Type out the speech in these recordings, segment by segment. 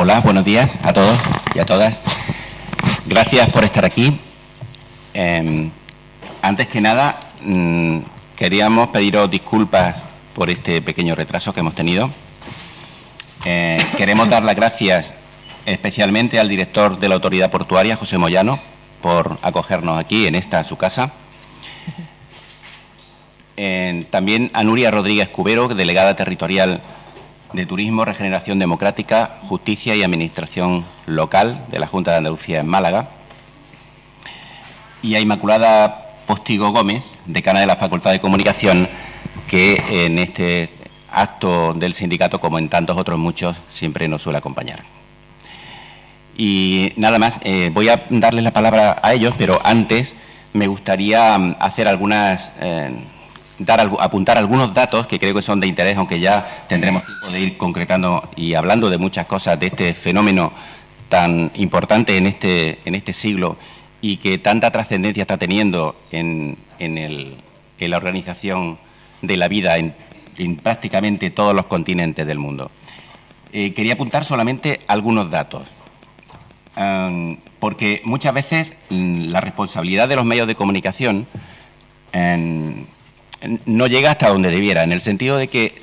Hola, buenos días a todos y a todas. Gracias por estar aquí. Antes que nada, queríamos pediros disculpas por este pequeño retraso que hemos tenido. Queremos dar las gracias especialmente al director de la Autoridad Portuaria, José Moyano, por acogernos aquí en esta su casa. También a Nuria Rodríguez Cubero, delegada territorial de Turismo, Regeneración Democrática, Justicia y Administración Local de la Junta de Andalucía en Málaga. Y a Inmaculada Postigo Gómez, decana de la Facultad de Comunicación, que en este acto del sindicato, como en tantos otros muchos, siempre nos suele acompañar. Y nada más, voy a darles la palabra a ellos, pero antes me gustaría hacer algunas... apuntar algunos datos que creo que son de interés, aunque ya tendremos tiempo de ir concretando y hablando de muchas cosas de este fenómeno tan importante en este siglo y que tanta trascendencia está teniendo en la organización de la vida en prácticamente todos los continentes del mundo. Quería apuntar solamente algunos datos, porque muchas veces la responsabilidad de los medios de comunicación no llega hasta donde debiera, en el sentido de que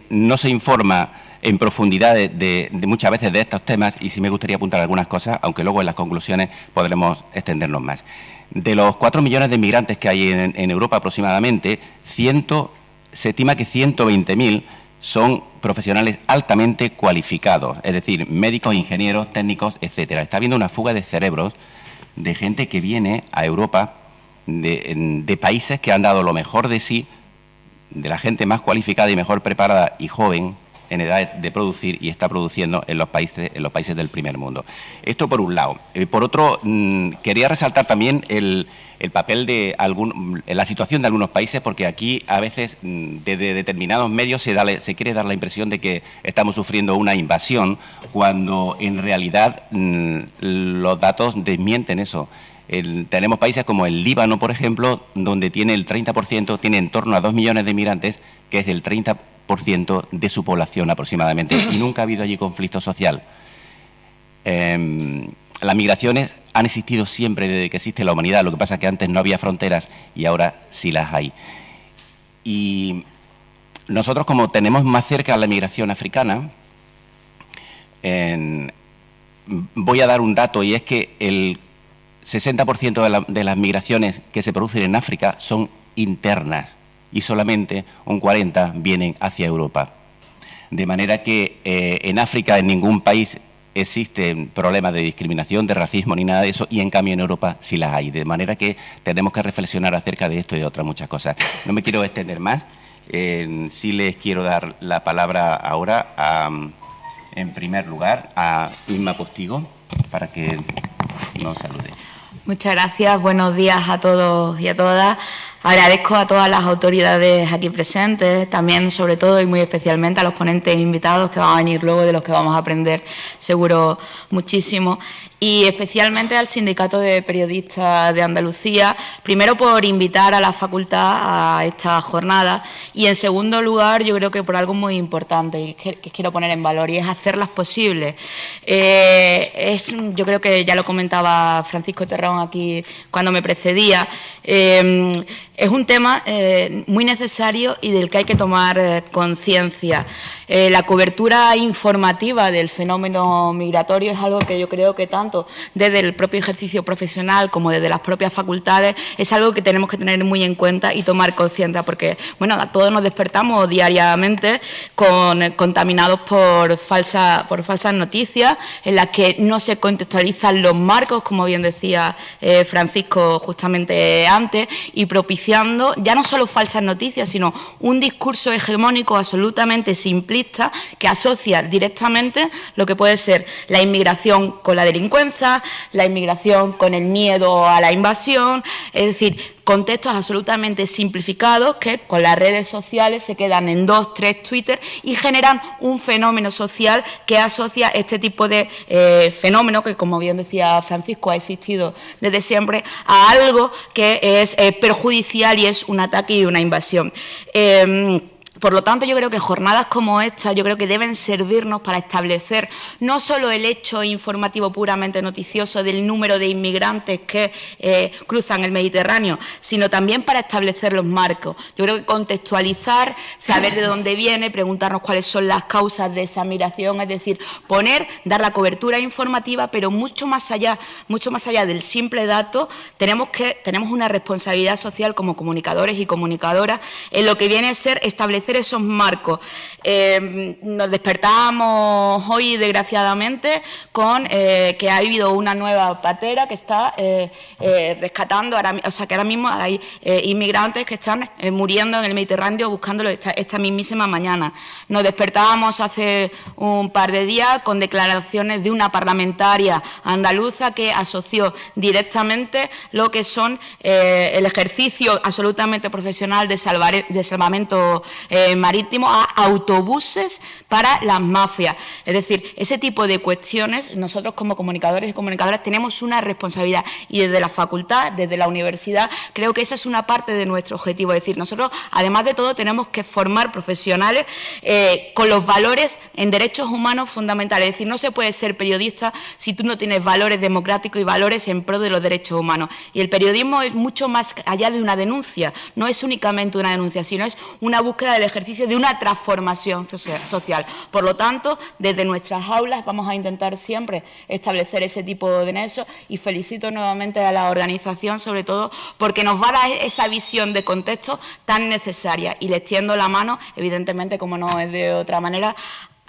no se informa en profundidad de muchas veces de estos temas, y sí me gustaría apuntar algunas cosas, aunque luego en las conclusiones podremos extendernos más. De los 4 millones de inmigrantes que hay en Europa aproximadamente, se estima que 120.000 son profesionales altamente cualificados, es decir, médicos, ingenieros, técnicos, etcétera. Está habiendo una fuga de cerebros de gente que viene a Europa de países que han dado lo mejor de sí, de la gente más cualificada y mejor preparada y joven en edad de producir, y está produciendo en los países del primer mundo. Esto por un lado. Por otro, quería resaltar también el papel de la situación de algunos países, porque aquí a veces desde determinados medios se quiere dar la impresión de que estamos sufriendo una invasión, cuando en realidad los datos desmienten eso. Tenemos países como el Líbano, por ejemplo, donde tiene el 30%, tiene en torno a 2 millones de inmigrantes, que es el 30% de su población aproximadamente, y nunca ha habido allí conflicto social. Las migraciones han existido siempre desde que existe la humanidad, lo que pasa es que antes no había fronteras y ahora sí las hay. Y nosotros, como tenemos más cerca la migración africana, voy a dar un dato, y es que el 60% de las migraciones que se producen en África son internas y solamente un 40% vienen hacia Europa. De manera que en África en ningún país existen problemas de discriminación, de racismo ni nada de eso, y en cambio en Europa sí las hay. De manera que tenemos que reflexionar acerca de esto y de otras muchas cosas. No me quiero extender más. Sí les quiero dar la palabra ahora, en primer lugar, a Inma Postigo, para que nos salude. Muchas gracias, buenos días a todos y a todas. Agradezco a todas las autoridades aquí presentes, también sobre todo y muy especialmente a los ponentes invitados que van a venir luego, de los que vamos a aprender seguro muchísimo, y especialmente al Sindicato de Periodistas de Andalucía, primero por invitar a la facultad a esta jornada, y en segundo lugar yo creo que por algo muy importante que quiero poner en valor, y es hacerlas posibles. Yo creo que ya lo comentaba Francisco Terrón aquí cuando me precedía, es un tema muy necesario y del que hay que tomar conciencia. La cobertura informativa del fenómeno migratorio es algo que yo creo que tanto desde el propio ejercicio profesional como desde las propias facultades es algo que tenemos que tener muy en cuenta y tomar conciencia, porque bueno, todos nos despertamos diariamente contaminados por falsas noticias en las que no se contextualizan los marcos, como bien decía Francisco justamente antes, y propiciando ya no solo falsas noticias, sino un discurso hegemónico absolutamente simplista que asocia directamente lo que puede ser la inmigración con la delincuencia, la inmigración con el miedo a la invasión, es decir, contextos absolutamente simplificados que con las redes sociales se quedan en 2, 3 Twitter y generan un fenómeno social que asocia este tipo de fenómeno que, como bien decía Francisco, ha existido desde siempre, a algo que es perjudicial y es un ataque y una invasión. Por lo tanto, yo creo que jornadas como esta, yo creo que deben servirnos para establecer no solo el hecho informativo puramente noticioso del número de inmigrantes que cruzan el Mediterráneo, sino también para establecer los marcos. Yo creo que contextualizar, saber de dónde viene, preguntarnos cuáles son las causas de esa migración, es decir, dar la cobertura informativa, pero mucho más allá del simple dato, tenemos una responsabilidad social como comunicadores y comunicadoras en lo que viene a ser establecer esos marcos. Nos despertábamos hoy, desgraciadamente, con que ha habido una nueva patera que está rescatando, que ahora mismo hay inmigrantes que están muriendo en el Mediterráneo buscándolo esta mismísima mañana. Nos despertábamos hace un par de días con declaraciones de una parlamentaria andaluza que asoció directamente lo que son el ejercicio absolutamente profesional de salvamento marítimo a autobuses para las mafias. Es decir, ese tipo de cuestiones, nosotros como comunicadores y comunicadoras tenemos una responsabilidad y desde la facultad, desde la universidad, creo que esa es una parte de nuestro objetivo. Es decir, nosotros, además de todo, tenemos que formar profesionales con los valores en derechos humanos fundamentales. Es decir, no se puede ser periodista si tú no tienes valores democráticos y valores en pro de los derechos humanos. Y el periodismo es mucho más allá de una denuncia, no es únicamente una denuncia, sino es una búsqueda del ejercicio de una transformación social. Por lo tanto, desde nuestras aulas vamos a intentar siempre establecer ese tipo de nexos y felicito nuevamente a la organización, sobre todo porque nos va a dar esa visión de contexto tan necesaria y le extiendo la mano, evidentemente, como no es de otra manera,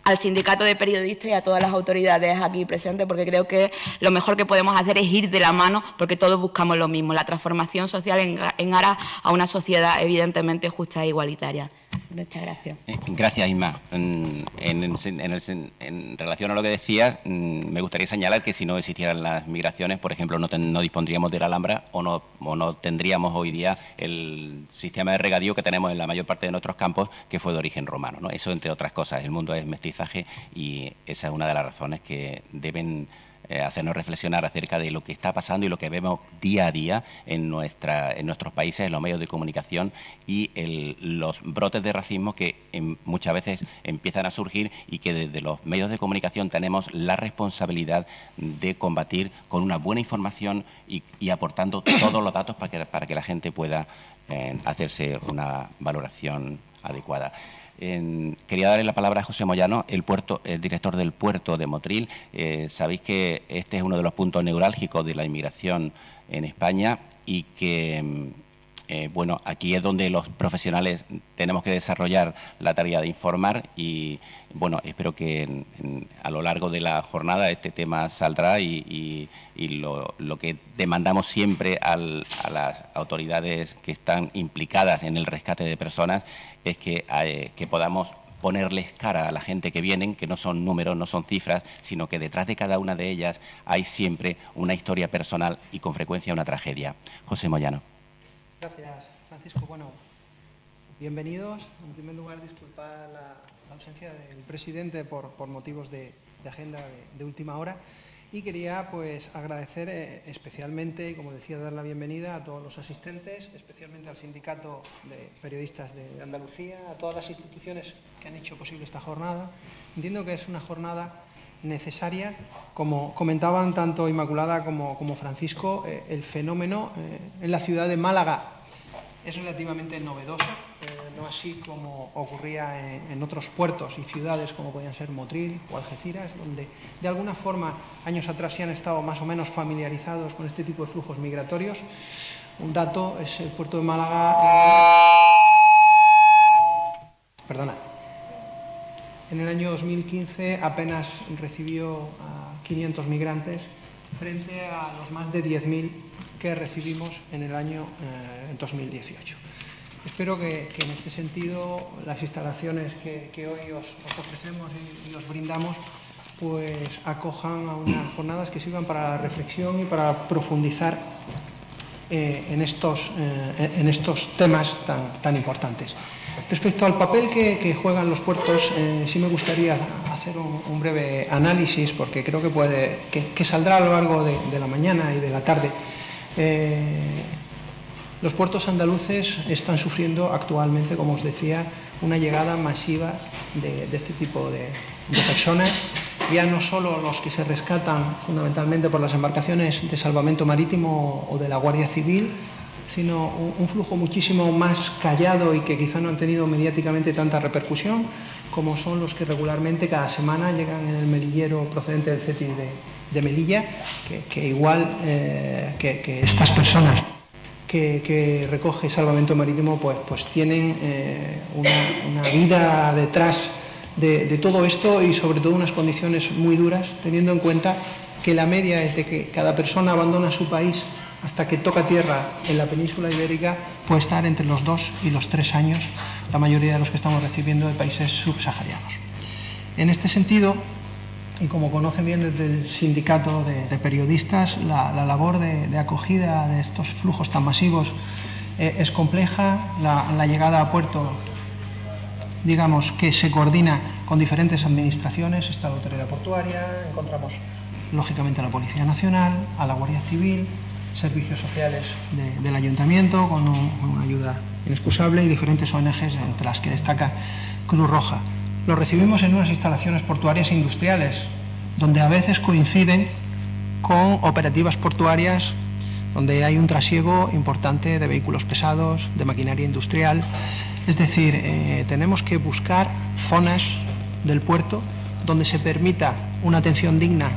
al sindicato de periodistas y a todas las autoridades aquí presentes, porque creo que lo mejor que podemos hacer es ir de la mano, porque todos buscamos lo mismo, la transformación social en aras a una sociedad evidentemente justa e igualitaria. Muchas gracias. Gracias, Isma. En relación a lo que decías, me gustaría señalar que si no existieran las migraciones, por ejemplo, no dispondríamos de la Alhambra o no tendríamos hoy día el sistema de regadío que tenemos en la mayor parte de nuestros campos, que fue de origen romano, ¿no? Eso, entre otras cosas. El mundo es mestizaje y esa es una de las razones que deben hacernos reflexionar acerca de lo que está pasando y lo que vemos día a día en nuestros países, en los medios de comunicación y los brotes de racismo que muchas veces empiezan a surgir y que desde los medios de comunicación tenemos la responsabilidad de combatir con una buena información y aportando todos los datos para que la gente pueda hacerse una valoración adecuada. Quería darle la palabra a José Moyano, el director del puerto de Motril. Sabéis que este es uno de los puntos neurálgicos de la inmigración en España y que, bueno, aquí es donde los profesionales tenemos que desarrollar la tarea de informar y, bueno, espero que a lo largo de la jornada este tema saldrá y lo que demandamos siempre a las autoridades que están implicadas en el rescate de personas es que podamos ponerles cara a la gente que vienen, que no son números, no son cifras, sino que detrás de cada una de ellas hay siempre una historia personal y con frecuencia una tragedia. José Moyano. Gracias, Francisco. Bueno, bienvenidos. En primer lugar, disculpar la ausencia del presidente por motivos de agenda de última hora. Y quería pues agradecer especialmente, y como decía, dar la bienvenida a todos los asistentes, especialmente al Sindicato de Periodistas de Andalucía, a todas las instituciones que han hecho posible esta jornada. Entiendo que es una jornada necesaria, como comentaban tanto Inmaculada como Francisco, el fenómeno en la ciudad de Málaga es relativamente novedoso, no así como ocurría en otros puertos y ciudades como podían ser Motril o Algeciras, donde de alguna forma años atrás sí han estado más o menos familiarizados con este tipo de flujos migratorios. Un dato es el puerto de Málaga. En el año 2015 apenas recibió a 500 migrantes frente a los más de 10.000 que recibimos en el año 2018. Espero que en este sentido las instalaciones que hoy os ofrecemos y os brindamos pues acojan a unas jornadas que sirvan para la reflexión y para profundizar en estos temas tan importantes. Respecto al papel que juegan los puertos, sí me gustaría hacer un breve análisis, porque creo que saldrá a lo largo de la mañana y de la tarde. Los puertos andaluces están sufriendo actualmente, como os decía, una llegada masiva de este tipo de personas, ya no solo los que se rescatan fundamentalmente por las embarcaciones de salvamento marítimo o de la Guardia Civil, sino un flujo muchísimo más callado y que quizá no han tenido mediáticamente tanta repercusión, como son los que regularmente cada semana llegan en el melillero procedente del CETI de Melilla, que igual que estas personas que recoge Salvamento Marítimo, pues tienen una vida detrás de todo esto y sobre todo unas condiciones muy duras, teniendo en cuenta que la media es de que cada persona abandona su país hasta que toca tierra en la península ibérica puede estar entre los 2 y los 3 años, la mayoría de los que estamos recibiendo de países subsaharianos. En este sentido, y como conocen bien desde el sindicato de periodistas, la labor de acogida de estos flujos tan masivos es compleja. La llegada a puerto, digamos, que se coordina con diferentes administraciones, está la Autoridad Portuaria, encontramos lógicamente a la Policía Nacional, a la Guardia Civil, servicios sociales del Ayuntamiento con una ayuda inexcusable y diferentes ONGs, entre las que destaca Cruz Roja. Lo recibimos en unas instalaciones portuarias e industriales, donde a veces coinciden con operativas portuarias donde hay un trasiego importante de vehículos pesados, de maquinaria industrial. Es decir, tenemos que buscar zonas del puerto donde se permita una atención digna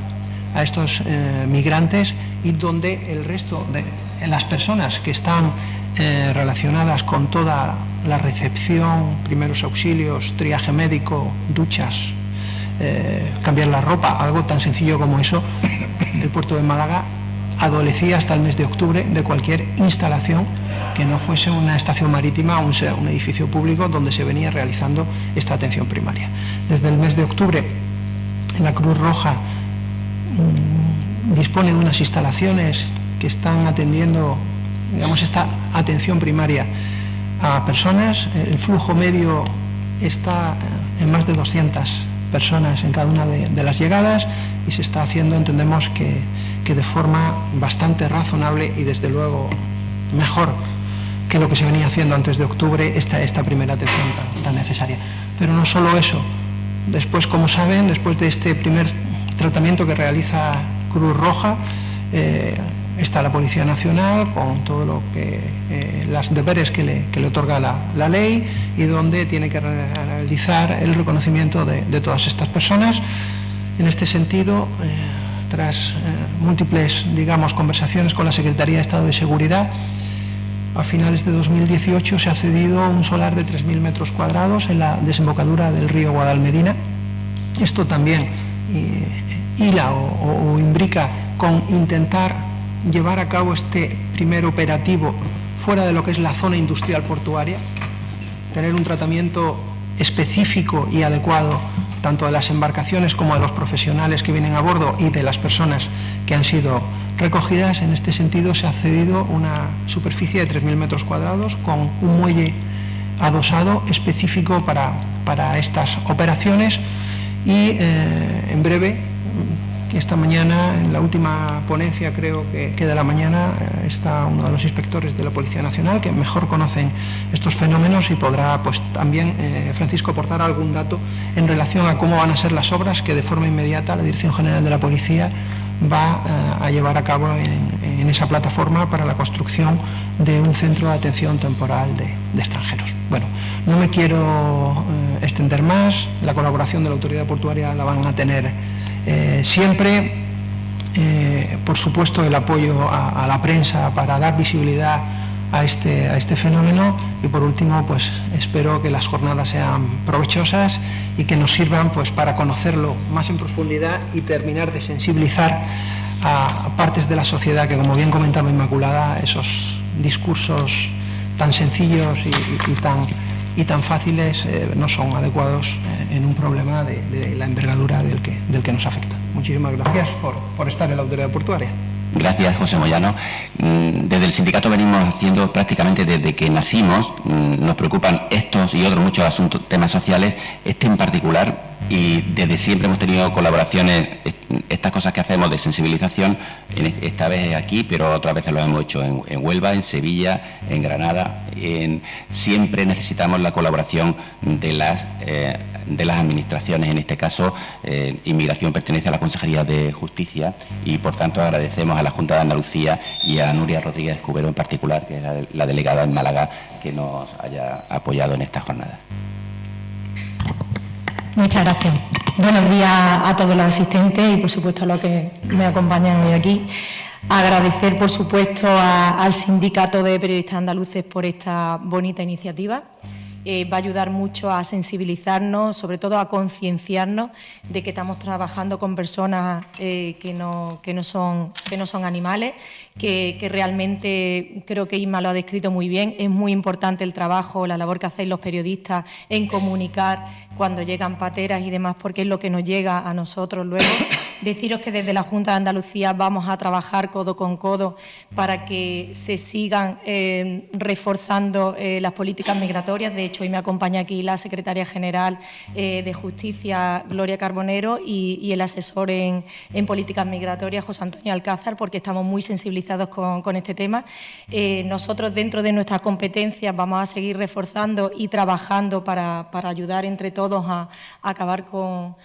a estos migrantes y donde el resto de las personas que están relacionadas con toda la recepción, primeros auxilios, triaje médico, duchas, cambiar la ropa, algo tan sencillo como eso, el puerto de Málaga adolecía hasta el mes de octubre de cualquier instalación que no fuese una estación marítima o un edificio público donde se venía realizando esta atención primaria. Desde el mes de octubre, la Cruz Roja dispone de unas instalaciones que están atendiendo, digamos, esta atención primaria a personas. El flujo medio está en más de 200 personas en cada una de las llegadas y se está haciendo, entendemos que de forma bastante razonable y desde luego mejor que lo que se venía haciendo antes de octubre, esta primera atención tan necesaria. Pero no solo eso, después, como saben, después de este primer tratamiento que realiza Cruz Roja, está la Policía Nacional con todo lo que los deberes que le otorga la ley y donde tiene que realizar el reconocimiento de todas estas personas. En este sentido, tras múltiples, digamos, conversaciones con la Secretaría de Estado de Seguridad, a finales de 2018 se ha cedido un solar de 3.000 metros cuadrados en la desembocadura del río Guadalmedina. Esto también hila o imbrica con intentar llevar a cabo este primer operativo fuera de lo que es la zona industrial portuaria, tener un tratamiento específico y adecuado tanto de las embarcaciones como de los profesionales que vienen a bordo y de las personas que han sido recogidas. En este sentido se ha cedido una superficie de 3.000 metros cuadrados con un muelle adosado específico para estas operaciones y en breve, esta mañana, en la última ponencia, creo que de la mañana, está uno de los inspectores de la Policía Nacional que mejor conocen estos fenómenos y podrá pues también, Francisco, aportar algún dato en relación a cómo van a ser las obras que de forma inmediata la Dirección General de la Policía va a llevar a cabo en esa plataforma para la construcción de un centro de atención temporal de extranjeros. Bueno, no me quiero extender más, la colaboración de la Autoridad Portuaria la van a tener siempre, por supuesto el apoyo a la prensa para dar visibilidad a este fenómeno y por último pues espero que las jornadas sean provechosas y que nos sirvan pues para conocerlo más en profundidad y terminar de sensibilizar a partes de la sociedad que, como bien comentaba Inmaculada, esos discursos tan sencillos y tan fáciles no son adecuados en un problema de la envergadura del que nos afecta. Muchísimas gracias por estar en la Autoridad Portuaria. Gracias, José Moyano. Desde el sindicato venimos haciendo prácticamente desde que nacimos, nos preocupan estos y otros muchos asuntos, temas sociales, este en particular, y desde siempre hemos tenido colaboraciones, estas cosas que hacemos de sensibilización, esta vez aquí, pero otras veces lo hemos hecho en Huelva, en Sevilla, en Granada. Siempre necesitamos la colaboración de las administraciones. En este caso, Inmigración pertenece a la Consejería de Justicia y, por tanto, agradecemos a la Junta de Andalucía y a Nuria Rodríguez Cubero en particular, que es la delegada en Málaga, que nos haya apoyado en esta jornada. Muchas gracias. Buenos días a todos los asistentes y, por supuesto, a los que me acompañan hoy aquí. Agradecer, por supuesto, al Sindicato de Periodistas Andaluces por esta bonita iniciativa. Va a ayudar mucho a sensibilizarnos, sobre todo a concienciarnos de que estamos trabajando con personas que no son animales, que realmente, creo que Isma lo ha descrito muy bien, es muy importante el trabajo, la labor que hacéis los periodistas en comunicar cuando llegan pateras y demás, porque es lo que nos llega a nosotros luego. Deciros que desde la Junta de Andalucía vamos a trabajar codo con codo para que se sigan reforzando las políticas migratorias. De hecho, hoy me acompaña aquí la secretaria general de Justicia, Gloria Carbonero, y el asesor en políticas migratorias, José Antonio Alcázar, porque estamos muy sensibilizados con este tema. Nosotros, dentro de nuestras competencias, vamos a seguir reforzando y trabajando para ayudar entre todos a acabar con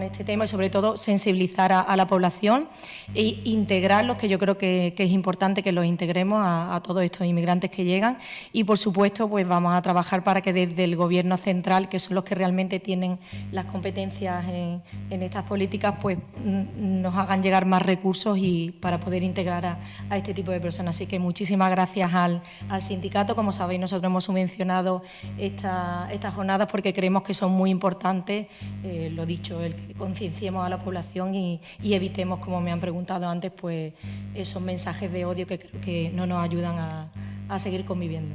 este tema y, sobre todo, sensibilizar a la población e integrarlos, que yo creo que es importante que los integremos a todos estos inmigrantes que llegan. Y, por supuesto, pues vamos a trabajar para que desde el Gobierno central, que son los que realmente tienen las competencias en estas políticas, pues nos hagan llegar más recursos y para poder integrar a este tipo de personas. Así que muchísimas gracias al sindicato. Como sabéis, nosotros hemos subvencionado estas jornadas porque creemos que son muy importantes, lo dicho, el que concienciemos a la población y evitemos, como me han preguntado antes, pues esos mensajes de odio que creo que no nos ayudan a seguir conviviendo.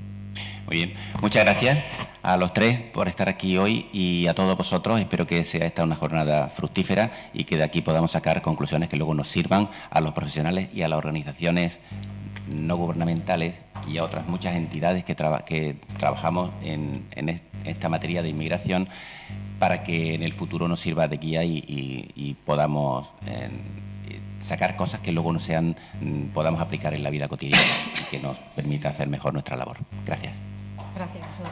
Muy bien, muchas gracias a los tres por estar aquí hoy y a todos vosotros. Espero que sea esta una jornada fructífera y que de aquí podamos sacar conclusiones que luego nos sirvan a los profesionales y a las organizaciones no gubernamentales y a otras muchas entidades que trabajamos en esta materia de inmigración, para que en el futuro nos sirva de guía y podamos sacar cosas que luego podamos aplicar en la vida cotidiana y que nos permita hacer mejor nuestra labor. Gracias. Gracias a vosotros.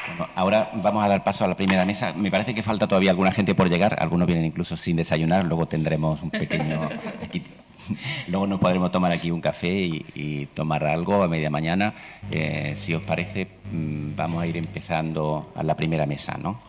Bueno, ahora vamos a dar paso a la primera mesa. Me parece que falta todavía alguna gente por llegar. Algunos vienen incluso sin desayunar. Luego tendremos un pequeño... Luego nos podremos tomar aquí un café y tomar algo a media mañana. Si os parece, vamos a ir empezando a la primera mesa, ¿no?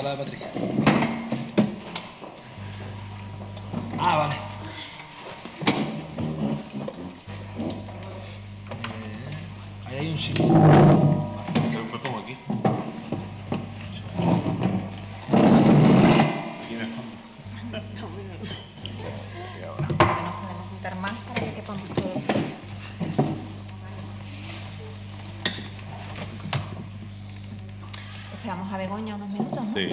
La de Patricia. Ah, vale. Ahí hay un sitio. Me pongo aquí. Podemos juntar más para que quepamos todos. Esperamos a Begoña unos minutos, ¿no? Sí.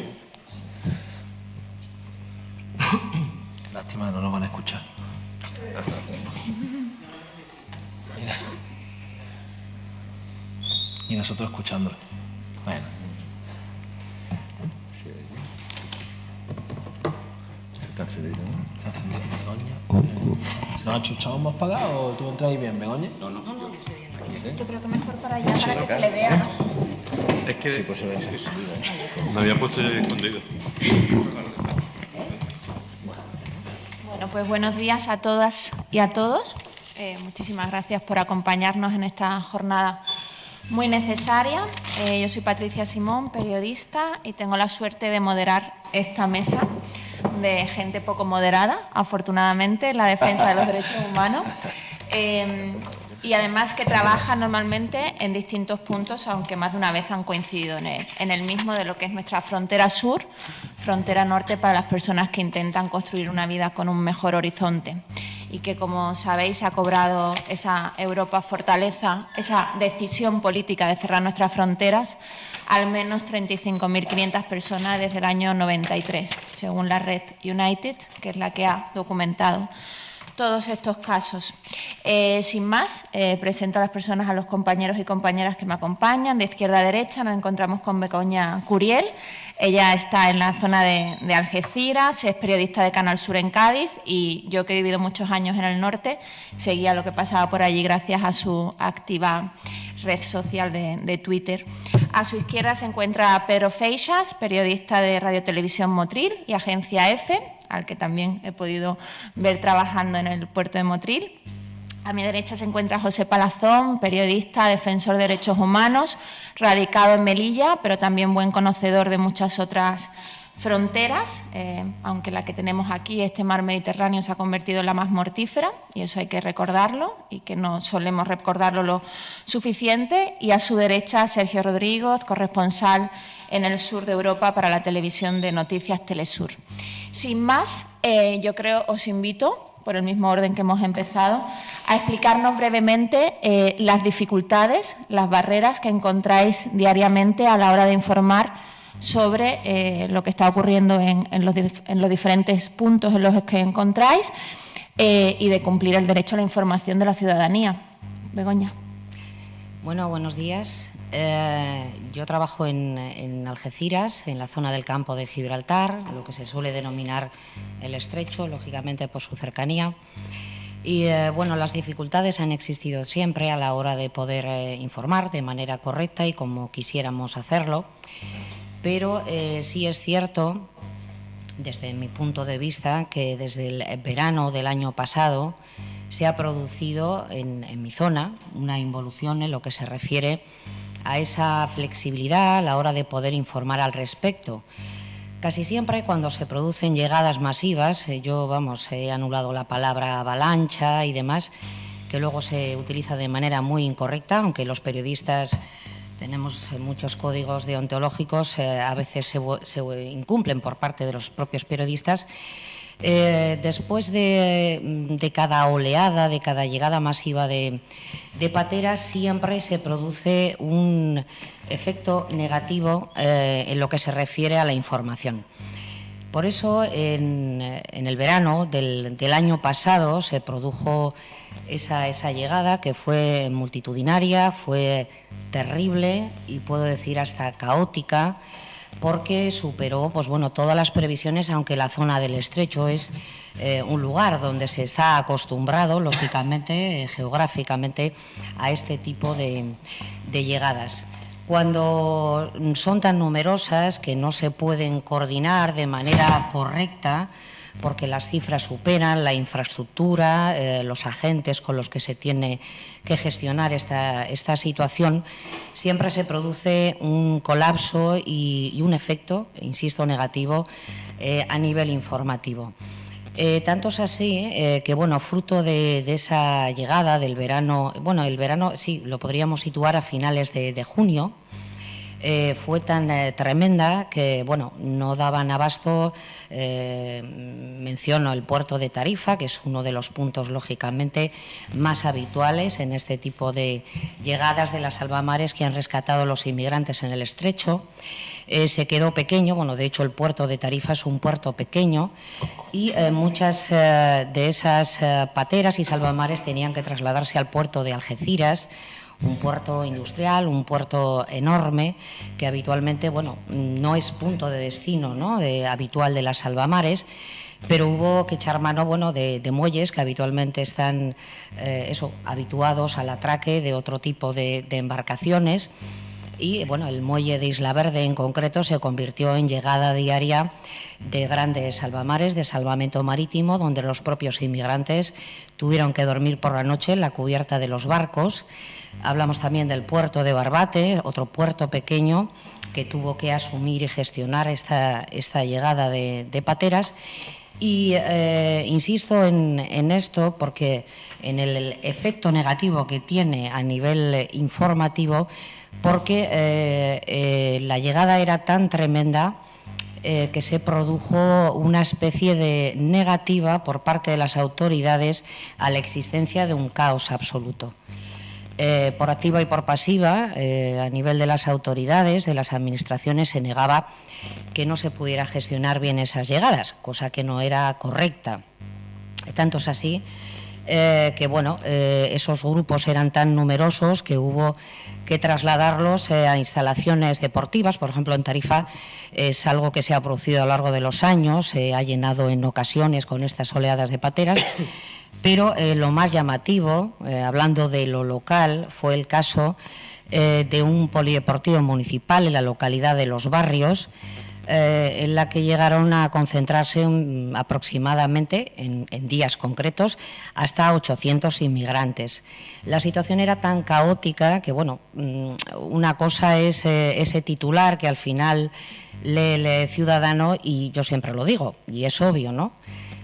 Lástima, no nos van a escuchar. Mira. Y nosotros escuchándolo. Bueno. Se está encendido, ¿no? Está encendido, Begoña. ¿Nos ha chuchado más pagado o tú entras ahí bien, Begoña? No. Yo creo que mejor para allá, para que se le vea, ¿no? Es que sí, pues me había puesto escondido. Bueno, pues buenos días a todas y a todos. Muchísimas gracias por acompañarnos en esta jornada muy necesaria. Yo soy Patricia Simón, periodista, y tengo la suerte de moderar esta mesa de gente poco moderada, afortunadamente, en la defensa de los derechos humanos. Y además que trabaja normalmente en distintos puntos, aunque más de una vez han coincidido en el mismo, de lo que es nuestra frontera sur, frontera norte para las personas que intentan construir una vida con un mejor horizonte. Y que, como sabéis, ha cobrado esa Europa fortaleza, esa decisión política de cerrar nuestras fronteras, al menos 35.500 personas desde el año 93, según la red United, que es la que ha documentado todos estos casos. Sin más, presento a las personas, a los compañeros y compañeras que me acompañan. De izquierda a derecha nos encontramos con Begoña Curiel. Ella está en la zona de Algeciras, es periodista de Canal Sur en Cádiz, y yo, que he vivido muchos años en el norte, seguía lo que pasaba por allí gracias a su activa red social de Twitter. A su izquierda se encuentra Pedro Feixas, periodista de Radio Televisión Motril y Agencia EFE, al que también he podido ver trabajando en el puerto de Motril. A mi derecha se encuentra José Palazón, periodista, defensor de derechos humanos, radicado en Melilla, pero también buen conocedor de muchas otras fronteras, aunque la que tenemos aquí, este mar Mediterráneo, se ha convertido en la más mortífera, y eso hay que recordarlo, y que no solemos recordarlo lo suficiente. Y a su derecha, Sergio Rodríguez, corresponsal en el sur de Europa para la televisión de Noticias Telesur. Sin más, yo creo, os invito, por el mismo orden que hemos empezado, a explicarnos brevemente las dificultades, las barreras que encontráis diariamente a la hora de informar sobre lo que está ocurriendo en los diferentes puntos en los que encontráis, y de cumplir el derecho a la información de la ciudadanía. Begoña. Bueno, buenos días. Yo trabajo en Algeciras, en la zona del campo de Gibraltar, lo que se suele denominar el Estrecho, lógicamente por su cercanía. Y bueno, las dificultades han existido siempre a la hora de poder informar de manera correcta y como quisiéramos hacerlo. Pero sí es cierto, desde mi punto de vista, que desde el verano del año pasado se ha producido en mi zona una involución en lo que se refiere a esa flexibilidad a la hora de poder informar al respecto. Casi siempre cuando se producen llegadas masivas, yo he anulado la palabra avalancha y demás, que luego se utiliza de manera muy incorrecta, aunque los periodistas tenemos muchos códigos deontológicos, a veces se incumplen por parte de los propios periodistas. Después de cada oleada, de cada llegada masiva de pateras, siempre se produce un efecto negativo en lo que se refiere a la información. Por eso, en el verano del año pasado se produjo esa llegada, que fue multitudinaria, fue terrible y puedo decir hasta caótica, porque superó todas las previsiones, aunque la zona del Estrecho es un lugar donde se está acostumbrado, lógicamente, geográficamente, a este tipo de llegadas. Cuando son tan numerosas que no se pueden coordinar de manera correcta, porque las cifras superan la infraestructura, los agentes con los que se tiene que gestionar esta situación, siempre se produce un colapso y un efecto, insisto, negativo a nivel informativo. Tanto es así que, fruto de esa llegada del verano, el verano sí, lo podríamos situar a finales de junio, fue tan tremenda que no daban abasto. Menciono el puerto de Tarifa, que es uno de los puntos lógicamente más habituales en este tipo de llegadas de las salvamares que han rescatado los inmigrantes en el Estrecho. Se quedó pequeño, de hecho el puerto de Tarifa es un puerto pequeño y muchas de esas pateras y salvamares tenían que trasladarse al puerto de Algeciras, un puerto industrial, un puerto enorme, que habitualmente no es punto de destino habitual de las salvamares, pero hubo que echar mano de muelles que habitualmente están habituados al atraque de otro tipo de embarcaciones, y bueno, el muelle de Isla Verde en concreto se convirtió en llegada diaria de grandes salvamares de salvamento marítimo, donde los propios inmigrantes tuvieron que dormir por la noche en la cubierta de los barcos. Hablamos también del puerto de Barbate, otro puerto pequeño que tuvo que asumir y gestionar esta llegada de pateras. Y insisto en esto porque en el efecto negativo que tiene a nivel informativo, porque la llegada era tan tremenda que se produjo una especie de negativa por parte de las autoridades a la existencia de un caos absoluto. Por activa y por pasiva, a nivel de las autoridades, de las administraciones, se negaba que no se pudiera gestionar bien esas llegadas, cosa que no era correcta. Tanto es así que bueno, esos grupos eran tan numerosos que hubo que trasladarlos a instalaciones deportivas. Por ejemplo, en Tarifa es algo que se ha producido a lo largo de los años, se ha llenado en ocasiones con estas oleadas de pateras. Pero lo más llamativo, hablando de lo local, fue el caso de un polideportivo municipal en la localidad de Los Barrios, en la que llegaron a concentrarse aproximadamente, en días concretos, hasta 800 inmigrantes. La situación era tan caótica que, bueno, una cosa es ese titular que al final lee el ciudadano, y yo siempre lo digo, y es obvio, ¿no?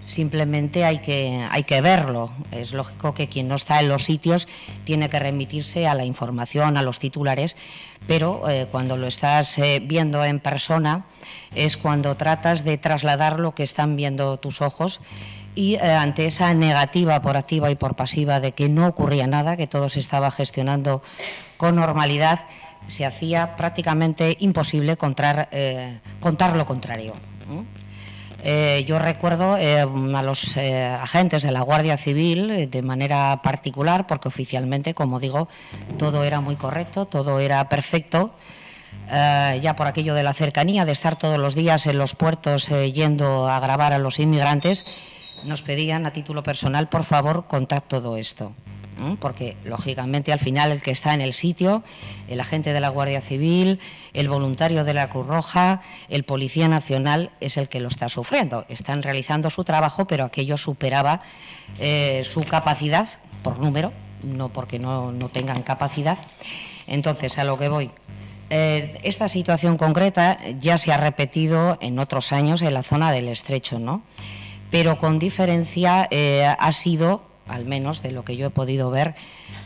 Simplemente hay que verlo. Es lógico que quien no está en los sitios tiene que remitirse a la información, a los titulares, pero cuando lo estás viendo en persona es cuando tratas de trasladar lo que están viendo tus ojos, y ante esa negativa por activa y por pasiva de que no ocurría nada, que todo se estaba gestionando con normalidad, se hacía prácticamente imposible contar lo contrario. Yo recuerdo a los agentes de la Guardia Civil de manera particular, porque oficialmente, como digo, todo era muy correcto, todo era perfecto, ya por aquello de la cercanía, de estar todos los días en los puertos yendo a grabar a los inmigrantes, nos pedían a título personal, por favor, contad todo esto. Porque, lógicamente, al final el que está en el sitio, el agente de la Guardia Civil, el voluntario de la Cruz Roja, el Policía Nacional, es el que lo está sufriendo. Están realizando su trabajo, pero aquello superaba su capacidad por número, no porque no tengan capacidad. Entonces, a lo que voy. Esta situación concreta ya se ha repetido en otros años en la zona del Estrecho, ¿no? Pero con diferencia ha sido, al menos de lo que yo he podido ver,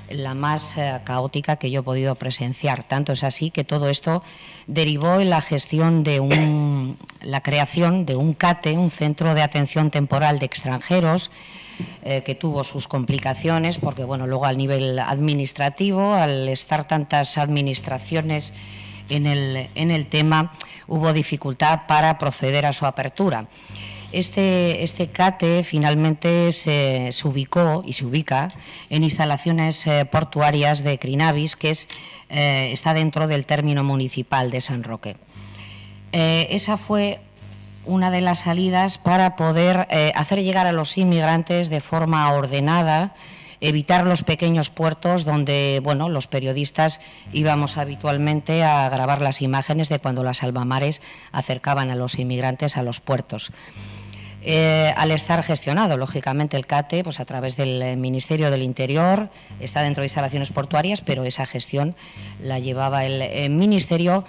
la más caótica que yo he podido presenciar. Tanto es así que todo esto derivó en la gestión de la creación de un CATE, un Centro de Atención Temporal de Extranjeros, que tuvo sus complicaciones, porque bueno, luego al nivel administrativo, al estar tantas administraciones en el tema, hubo dificultad para proceder a su apertura. Este CATE finalmente se ubicó y se ubica en instalaciones portuarias de Crinavis, que está dentro del término municipal de San Roque. Esa fue una de las salidas para poder hacer llegar a los inmigrantes de forma ordenada, evitar los pequeños puertos donde, bueno, los periodistas íbamos habitualmente a grabar las imágenes de cuando las salvamares acercaban a los inmigrantes a los puertos. Al estar gestionado, lógicamente, el CATE, pues a través del Ministerio del Interior, está dentro de instalaciones portuarias, pero esa gestión la llevaba el Ministerio.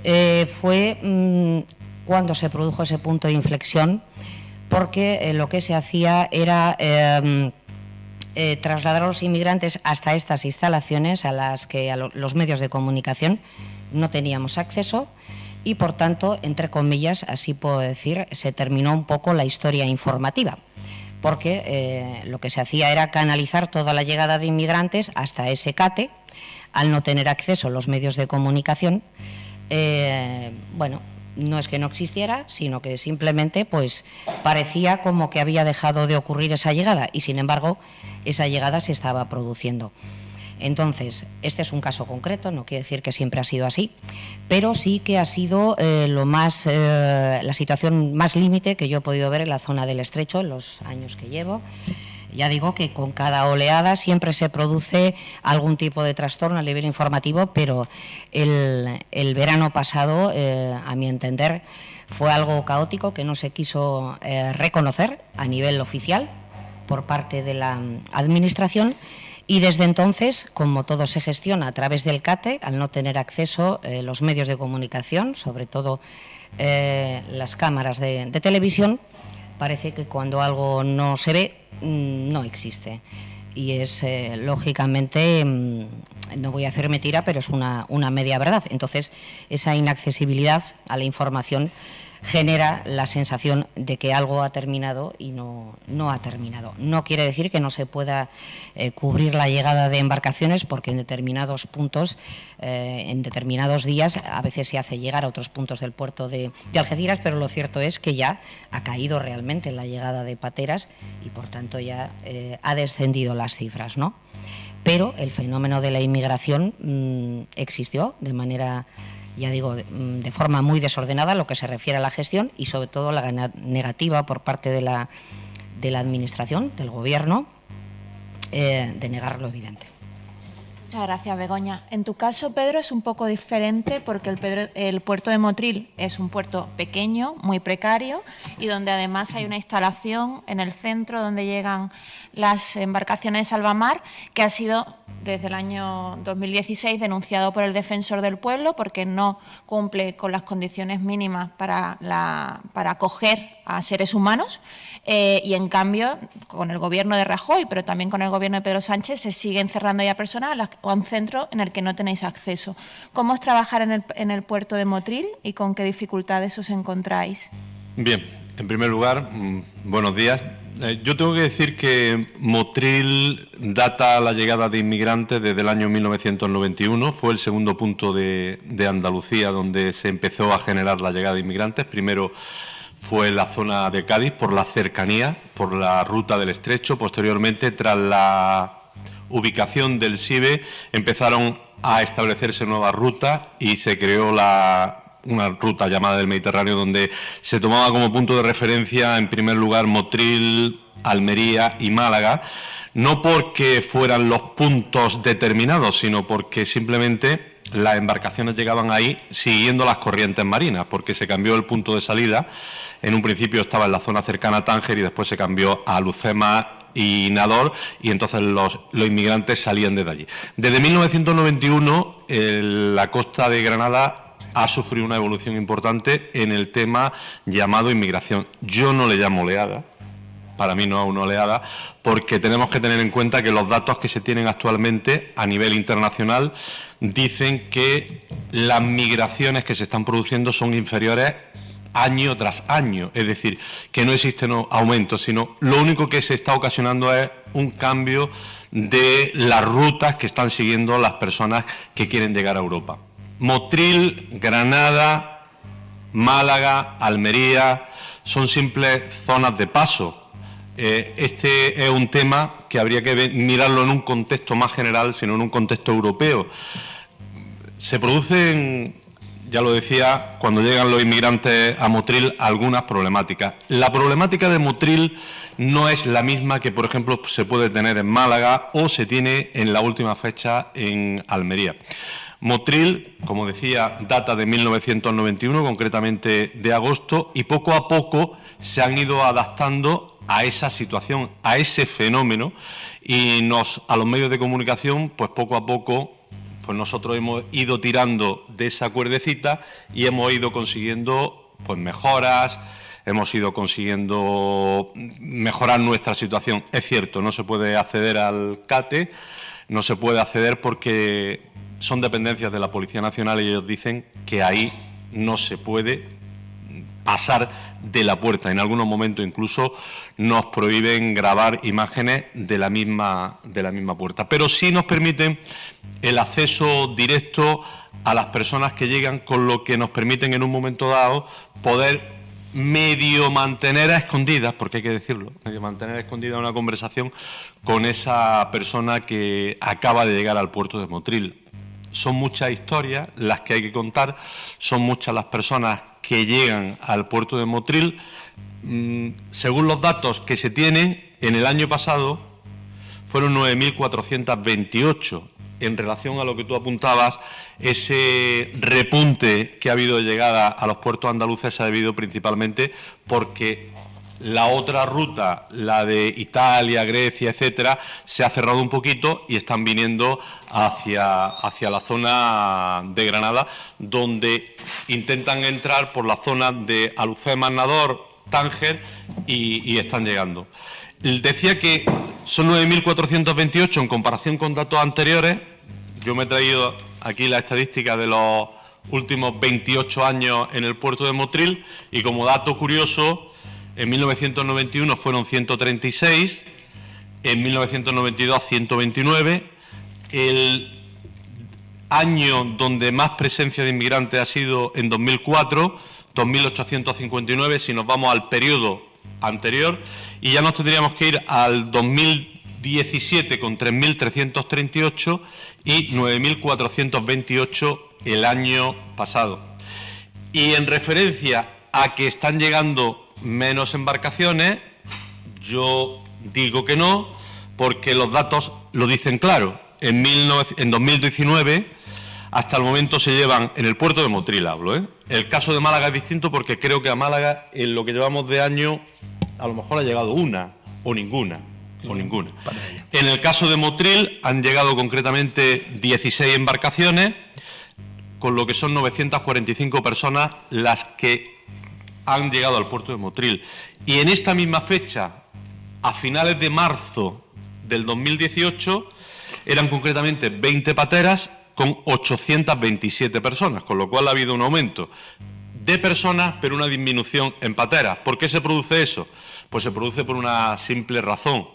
Fue cuando se produjo ese punto de inflexión, porque lo que se hacía era trasladar a los inmigrantes hasta estas instalaciones a las que los medios de comunicación no teníamos acceso. Y, por tanto, entre comillas, así puedo decir, se terminó un poco la historia informativa, porque lo que se hacía era canalizar toda la llegada de inmigrantes hasta ese CATE, al no tener acceso a los medios de comunicación. Bueno, no es que no existiera, sino que simplemente pues parecía como que había dejado de ocurrir esa llegada, y sin embargo esa llegada se estaba produciendo. Entonces, este es un caso concreto, no quiere decir que siempre ha sido así, pero sí que ha sido la situación más límite que yo he podido ver en la zona del Estrecho en los años que llevo. ya digo que con cada oleada siempre se produce algún tipo de trastorno a nivel informativo, pero el verano pasado, a mi entender, fue algo caótico que no se quiso reconocer a nivel oficial por parte de la Administración, y desde entonces, como todo se gestiona a través del CATE, al no tener acceso los medios de comunicación, sobre todo las cámaras de televisión, parece que cuando algo no se ve, no existe. Y es, lógicamente, no voy a hacer mentira, pero es una media verdad. Entonces, esa inaccesibilidad a la información genera la sensación de que algo ha terminado y no ha terminado. No quiere decir que no se pueda cubrir la llegada de embarcaciones, porque en determinados puntos, en determinados días, a veces se hace llegar a otros puntos del puerto de Algeciras, pero lo cierto es que ya ha caído realmente la llegada de pateras y, por tanto, ya ha descendido las cifras, ¿no? Pero el fenómeno de la inmigración existió de manera, ya digo, de forma muy desordenada, lo que se refiere a la gestión, y sobre todo la negativa por parte de la Administración, del Gobierno, de negar lo evidente. Muchas gracias, Begoña. En tu caso, Pedro, es un poco diferente porque el puerto de Motril es un puerto pequeño, muy precario, y donde además hay una instalación en el centro donde llegan las embarcaciones de salvamar, que ha sido desde el año 2016 denunciado por el Defensor del Pueblo porque no cumple con las condiciones mínimas para acoger a seres humanos, y en cambio con el gobierno de Rajoy, pero también con el gobierno de Pedro Sánchez, se siguen cerrando ya personas a un centro en el que no tenéis acceso. ¿Cómo es trabajar en el puerto de Motril y con qué dificultades os encontráis? Bien, en primer lugar, buenos días. Yo tengo que decir que Motril data la llegada de inmigrantes desde el año 1991. Fue el segundo punto de Andalucía donde se empezó a generar la llegada de inmigrantes. Primero fue la zona de Cádiz, por la cercanía, por la ruta del Estrecho. Posteriormente, tras la ubicación del SIBE, empezaron a establecerse nuevas rutas y se creó una ruta llamada del Mediterráneo, donde se tomaba como punto de referencia, en primer lugar, Motril, Almería y Málaga, no porque fueran los puntos determinados, sino porque simplemente las embarcaciones llegaban ahí siguiendo las corrientes marinas, porque se cambió el punto de salida. En un principio estaba en la zona cercana a Tánger y después se cambió a Lucema y Nador, y entonces los inmigrantes salían desde allí. Desde 1991 la costa de Granada ha sufrido una evolución importante en el tema llamado inmigración. Yo no le llamo oleada, para mí no es una oleada, porque tenemos que tener en cuenta que los datos que se tienen actualmente a nivel internacional dicen que las migraciones que se están produciendo son inferiores año tras año, es decir, que no existen aumentos, sino lo único que se está ocasionando es un cambio de las rutas que están siguiendo las personas que quieren llegar a Europa. Motril, Granada, Málaga, Almería son simples zonas de paso. Este es un tema que habría que mirarlo en un contexto más general, sino en un contexto europeo. Se producen, ya lo decía, cuando llegan los inmigrantes a Motril, algunas problemáticas. La problemática de Motril no es la misma que, por ejemplo, se puede tener en Málaga o se tiene en la última fecha en Almería. Motril, como decía, data de 1991, concretamente de agosto, y poco a poco se han ido adaptando a esa situación, a ese fenómeno, y a los medios de comunicación, pues poco a poco, pues nosotros hemos ido tirando de esa cuerdecita y hemos ido consiguiendo pues mejoras, hemos ido consiguiendo mejorar nuestra situación. Es cierto, no se puede acceder al CATE, no se puede acceder porque son dependencias de la Policía Nacional y ellos dicen que ahí no se puede pasar de la puerta. En algunos momentos incluso nos prohíben grabar imágenes de la misma puerta. Pero sí nos permiten el acceso directo a las personas que llegan, con lo que nos permiten en un momento dado poder medio mantener a escondidas, porque hay que decirlo, medio mantener a escondida una conversación con esa persona que acaba de llegar al puerto de Motril. Son muchas historias las que hay que contar, son muchas las personas que llegan al puerto de Motril. Según los datos que se tienen, en el año pasado fueron 9.428. En relación a lo que tú apuntabas, ese repunte que ha habido de llegada a los puertos andaluces se ha debido principalmente porque la otra ruta, la de Italia, Grecia, etcétera, se ha cerrado un poquito y están viniendo hacia la zona de Granada, donde intentan entrar por la zona de Alhucemas, Nador, Tánger y están llegando. Decía que son 9.428 en comparación con datos anteriores. Yo me he traído aquí la estadística de los últimos 28 años en el puerto de Motril y como dato curioso, en 1991 fueron 136, en 1992 129, el año donde más presencia de inmigrantes ha sido en 2004, 2.859, si nos vamos al periodo anterior, y ya nos tendríamos que ir al 2017 con 3.338 y 9.428 el año pasado. Y en referencia a que están llegando menos embarcaciones, yo digo que no, porque los datos lo dicen claro. En 2019, hasta el momento se llevan, en el puerto de Motril hablo, El caso de Málaga es distinto porque creo que a Málaga, en lo que llevamos de año, a lo mejor ha llegado una o ninguna. En el caso de Motril han llegado concretamente 16 embarcaciones, con lo que son 945 personas las que han llegado al puerto de Motril. Y en esta misma fecha, a finales de marzo del 2018, eran concretamente 20 pateras con 827 personas, con lo cual ha habido un aumento de personas, pero una disminución en pateras. ¿Por qué se produce eso? Pues se produce por una simple razón.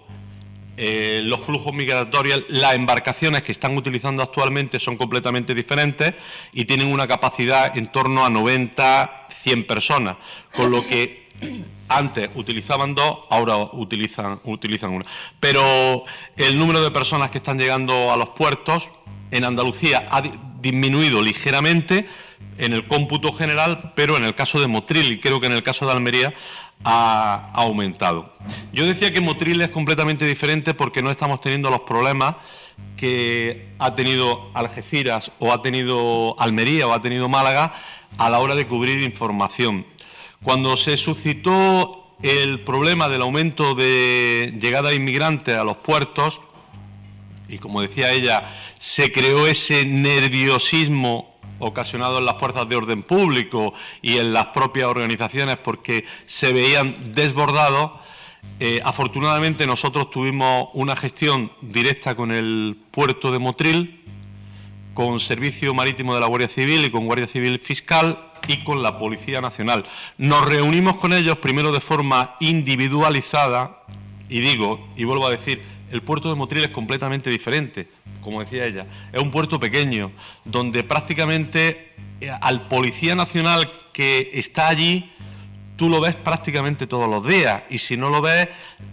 Los flujos migratorios, las embarcaciones que están utilizando actualmente son completamente diferentes y tienen una capacidad en torno a 90, 100 personas, con lo que antes utilizaban dos, ahora utilizan una. Pero el número de personas que están llegando a los puertos en Andalucía ha disminuido ligeramente en el cómputo general, pero en el caso de Motril y creo que en el caso de Almería ha aumentado. Yo decía que Motril es completamente diferente porque no estamos teniendo los problemas que ha tenido Algeciras o ha tenido Almería o ha tenido Málaga a la hora de cubrir información. Cuando se suscitó el problema del aumento de llegada de inmigrantes a los puertos, y como decía ella, se creó ese nerviosismo ocasionado en las fuerzas de orden público y en las propias organizaciones porque se veían desbordados. Afortunadamente nosotros tuvimos una gestión directa con el puerto de Motril, con Servicio Marítimo de la Guardia Civil y con Guardia Civil Fiscal y con la Policía Nacional. Nos reunimos con ellos primero de forma individualizada y digo, y vuelvo a decir, el puerto de Motril es completamente diferente, como decía ella. Es un puerto pequeño, donde prácticamente al Policía Nacional que está allí, tú lo ves prácticamente todos los días, y si no lo ves,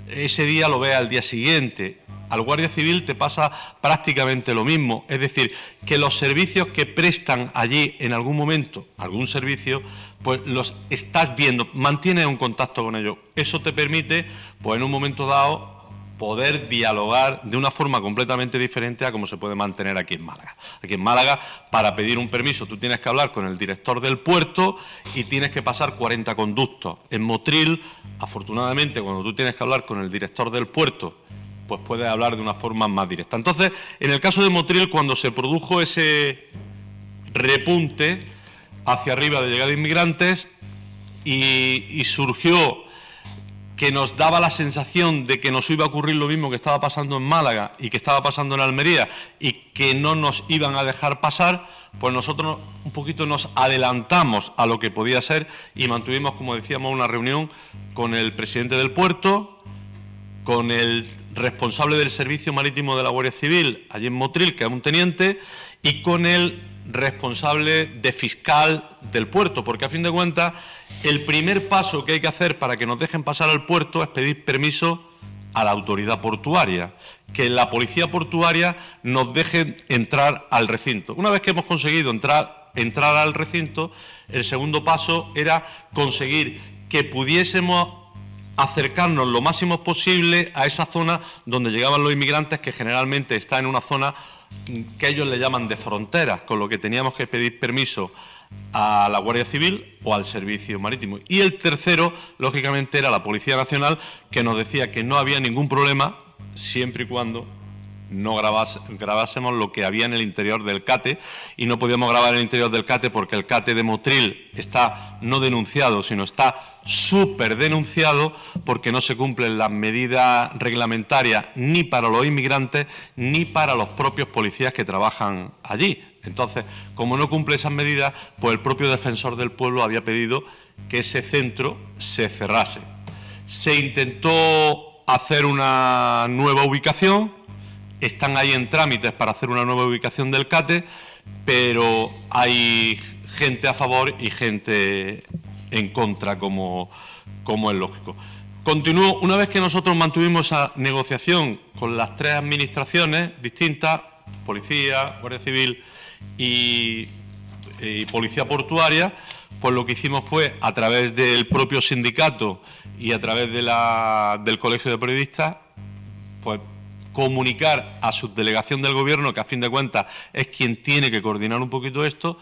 ese día lo ves al día siguiente. Al Guardia Civil te pasa prácticamente lo mismo, es decir, que los servicios que prestan allí en algún momento, algún servicio, pues los estás viendo, mantienes un contacto con ellos. Eso te permite, pues en un momento dado, poder dialogar de una forma completamente diferente a cómo se puede mantener aquí en Málaga. Aquí en Málaga, para pedir un permiso, tú tienes que hablar con el director del puerto y tienes que pasar 40 conductos. En Motril, afortunadamente, cuando tú tienes que hablar con el director del puerto, pues puedes hablar de una forma más directa. Entonces, en el caso de Motril, cuando se produjo ese repunte hacia arriba de llegada de inmigrantes y surgió que nos daba la sensación de que nos iba a ocurrir lo mismo que estaba pasando en Málaga y que estaba pasando en Almería y que no nos iban a dejar pasar, pues nosotros un poquito nos adelantamos a lo que podía ser y mantuvimos, como decíamos, una reunión con el presidente del puerto, con el responsable del Servicio Marítimo de la Guardia Civil, allí en Motril, que es un teniente, y con el responsable de fiscal del puerto, porque a fin de cuentas el primer paso que hay que hacer para que nos dejen pasar al puerto es pedir permiso a la autoridad portuaria, que la policía portuaria nos deje entrar al recinto. Una vez que hemos conseguido entrar al recinto, el segundo paso era conseguir que pudiésemos acercarnos lo máximo posible a esa zona donde llegaban los inmigrantes, que generalmente está en una zona que ellos le llaman de fronteras, con lo que teníamos que pedir permiso a la Guardia Civil o al Servicio Marítimo. Y el tercero, lógicamente, era la Policía Nacional, que nos decía que no había ningún problema siempre y cuando no grabásemos lo que había en el interior del CATE, y no podíamos grabar en el interior del CATE porque el CATE de Motril está no denunciado, sino está súper denunciado, porque no se cumplen las medidas reglamentarias ni para los inmigrantes ni para los propios policías que trabajan allí. Entonces, como no cumple esas medidas, pues el propio defensor del pueblo había pedido que ese centro se cerrase. Se intentó hacer una nueva ubicación. Están ahí en trámites para hacer una nueva ubicación del CATE, pero hay gente a favor y gente en contra, como es lógico. Continúo. Una vez que nosotros mantuvimos esa negociación con las tres administraciones distintas, Policía, Guardia Civil y Policía Portuaria, pues lo que hicimos fue, a través del propio sindicato y a través del Colegio de Periodistas, pues comunicar a subdelegación del Gobierno, que a fin de cuentas es quien tiene que coordinar un poquito esto,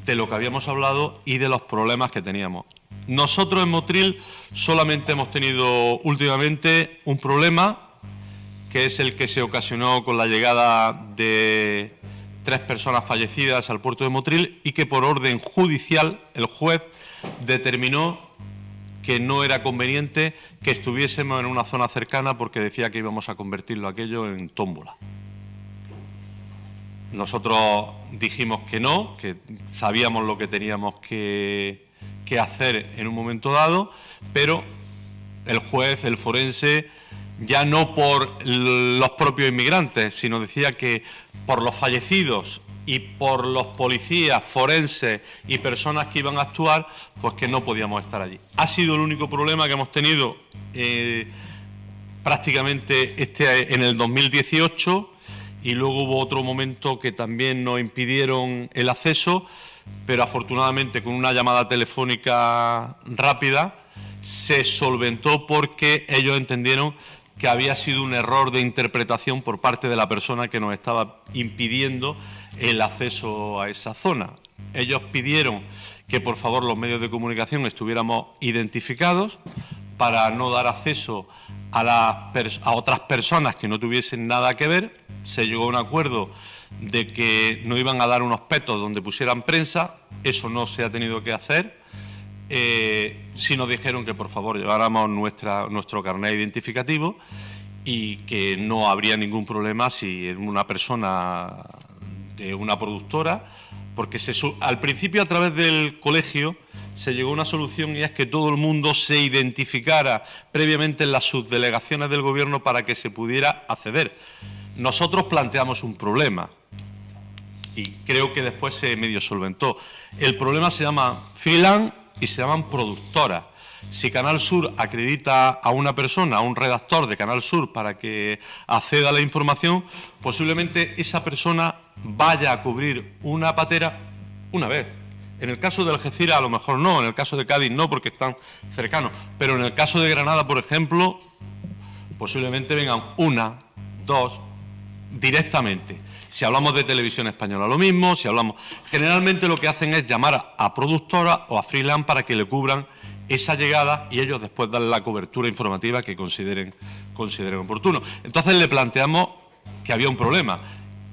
de lo que habíamos hablado y de los problemas que teníamos. Nosotros en Motril solamente hemos tenido últimamente un problema, que es el que se ocasionó con la llegada de 3 personas fallecidas al puerto de Motril, y que por orden judicial el juez determinó que no era conveniente que estuviésemos en una zona cercana, porque decía que íbamos a convertirlo aquello en tómbola. Nosotros dijimos que no, que sabíamos lo que teníamos que hacer en un momento dado, pero el juez, el forense, ya no por los propios inmigrantes, sino decía que por los fallecidos y por los policías forenses y personas que iban a actuar, pues que no podíamos estar allí. Ha sido el único problema que hemos tenido prácticamente en el 2018, y luego hubo otro momento que también nos impidieron el acceso, pero afortunadamente con una llamada telefónica rápida se solventó, porque ellos entendieron que había sido un error de interpretación por parte de la persona que nos estaba impidiendo el acceso a esa zona. Ellos pidieron que por favor los medios de comunicación estuviéramos identificados para no dar acceso a otras personas que no tuviesen nada que ver. Se llegó a un acuerdo de que no iban a dar unos petos donde pusieran prensa. Eso no se ha tenido que hacer. Sí nos dijeron que por favor lleváramos nuestro carnet identificativo, y que no habría ningún problema si una persona de una productora, porque al principio a través del colegio se llegó a una solución, y es que todo el mundo se identificara previamente en las subdelegaciones del Gobierno para que se pudiera acceder. Nosotros planteamos un problema, y creo que después se medio solventó. El problema se llama freelance y se llaman productoras. Si Canal Sur acredita a una persona, a un redactor de Canal Sur, para que acceda a la información, posiblemente esa persona vaya a cubrir una patera una vez. En el caso de Algeciras a lo mejor no, en el caso de Cádiz no, porque están cercanos, pero en el caso de Granada, por ejemplo, posiblemente vengan 1, 2, directamente. Si hablamos de Televisión Española, lo mismo. Generalmente lo que hacen es llamar a productoras o a freelance para que le cubran esa llegada, y ellos después dan la cobertura informativa que consideren oportuno. Entonces le planteamos que había un problema,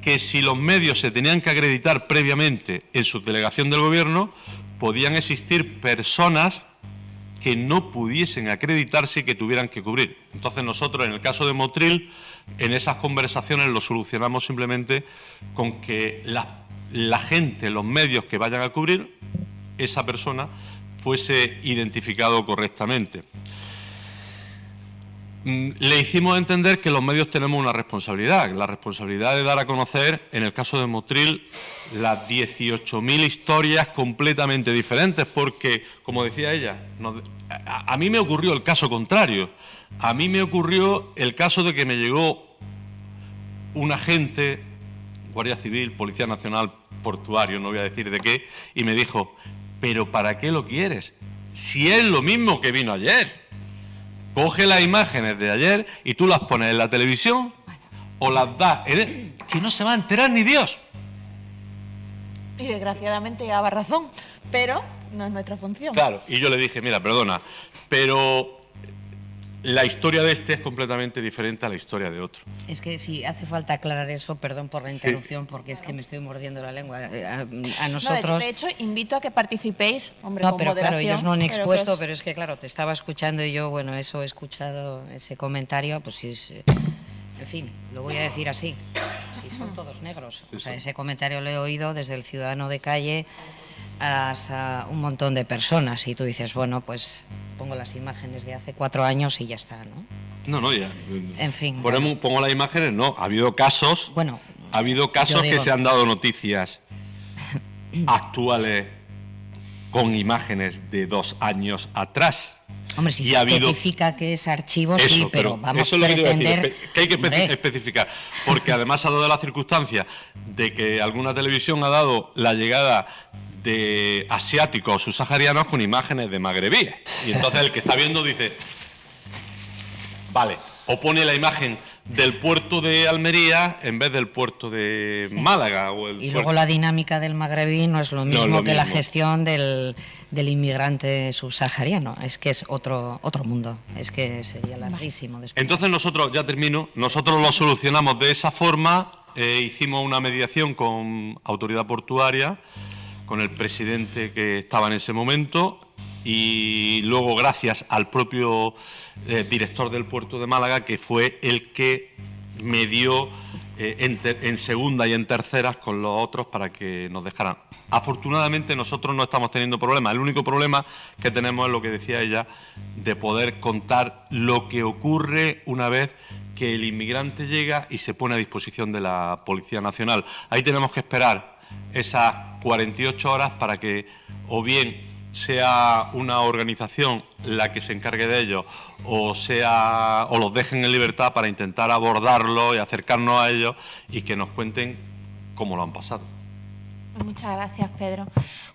que si los medios se tenían que acreditar previamente en su delegación del Gobierno, podían existir personas que no pudiesen acreditarse y que tuvieran que cubrir. Entonces nosotros, en el caso de Motril, en esas conversaciones lo solucionamos simplemente con que la gente, los medios que vayan a cubrir, esa persona fuese identificado correctamente. Le hicimos entender que los medios tenemos una responsabilidad, la responsabilidad de dar a conocer, en el caso de Motril, las 18.000 historias completamente diferentes, porque, como decía ella, a mí me ocurrió el caso contrario. A mí me ocurrió el caso de que me llegó un agente, Guardia Civil, Policía Nacional, Portuario, no voy a decir de qué, y me dijo: ¿pero para qué lo quieres? Si es lo mismo que vino ayer. coge las imágenes de ayer y tú las pones en la televisión o las das, que no se va a enterar ni Dios. Y desgraciadamente llevaba razón, pero no es nuestra función. Claro, y yo le dije, mira, perdona, pero la historia de este es completamente diferente a la historia de otro. Es que sí, hace falta aclarar eso, perdón por la interrupción, porque es que me estoy mordiendo la lengua. A nosotros... No, de hecho, invito a que participéis, hombre, no, con pero moderación. claro, ellos no han expuesto, pues... pero es que, claro, te estaba escuchando y yo, bueno, eso he escuchado, ese comentario, pues sí es... En fin, lo voy a decir así, si son todos negros. O sea, ese comentario lo he oído desde el ciudadano de calle hasta un montón de personas y tú dices, bueno, pues pongo las imágenes de hace 4 años y ya está, ¿no? No, ya. En fin. Pongo las imágenes, no. Ha habido casos, bueno, que se han dado noticias actuales con imágenes de 2 años atrás. Hombre, si se especifica que es archivo, eso, sí, pero vamos eso es lo a pretender... que hay que especificar, porque además ha dado la circunstancia de que alguna televisión ha dado la llegada de asiáticos subsaharianos con imágenes de magrebíes. Y entonces el que está viendo dice, vale, o pone la imagen del puerto de Almería en vez del puerto de Málaga. Y luego la dinámica del magrebí no es lo mismo que la gestión del inmigrante subsahariano. Es que es otro mundo. Es que sería larguísimo después. Entonces nosotros, ya termino, nosotros lo solucionamos de esa forma. Hicimos una mediación con autoridad portuaria, con el presidente que estaba en ese momento, y luego gracias al propio director del puerto de Málaga, que fue el que medió en segunda y en terceras con los otros para que nos dejaran. Afortunadamente nosotros no estamos teniendo problemas. El único problema que tenemos es lo que decía ella, de poder contar lo que ocurre una vez que el inmigrante llega y se pone a disposición de la Policía Nacional. Ahí tenemos que esperar esas 48 horas para que o bien sea una organización la que se encargue de ellos o los dejen en libertad para intentar abordarlo y acercarnos a ellos y que nos cuenten cómo lo han pasado. Muchas gracias, Pedro.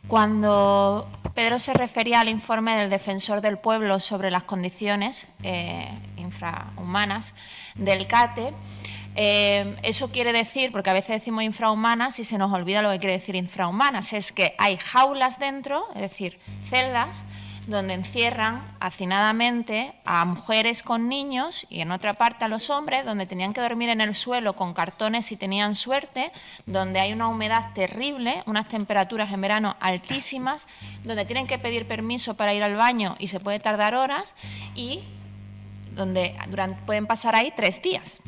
Cuando Pedro se refería al informe del Defensor del Pueblo sobre las condiciones infrahumanas del CATE, eso quiere decir, porque a veces decimos infrahumanas y se nos olvida lo que quiere decir infrahumanas, es que hay jaulas dentro, es decir, celdas, donde encierran hacinadamente a mujeres con niños y en otra parte a los hombres, donde tenían que dormir en el suelo con cartones si tenían suerte, donde hay una humedad terrible, unas temperaturas en verano altísimas, donde tienen que pedir permiso para ir al baño y se puede tardar horas y donde pueden pasar ahí 3 días.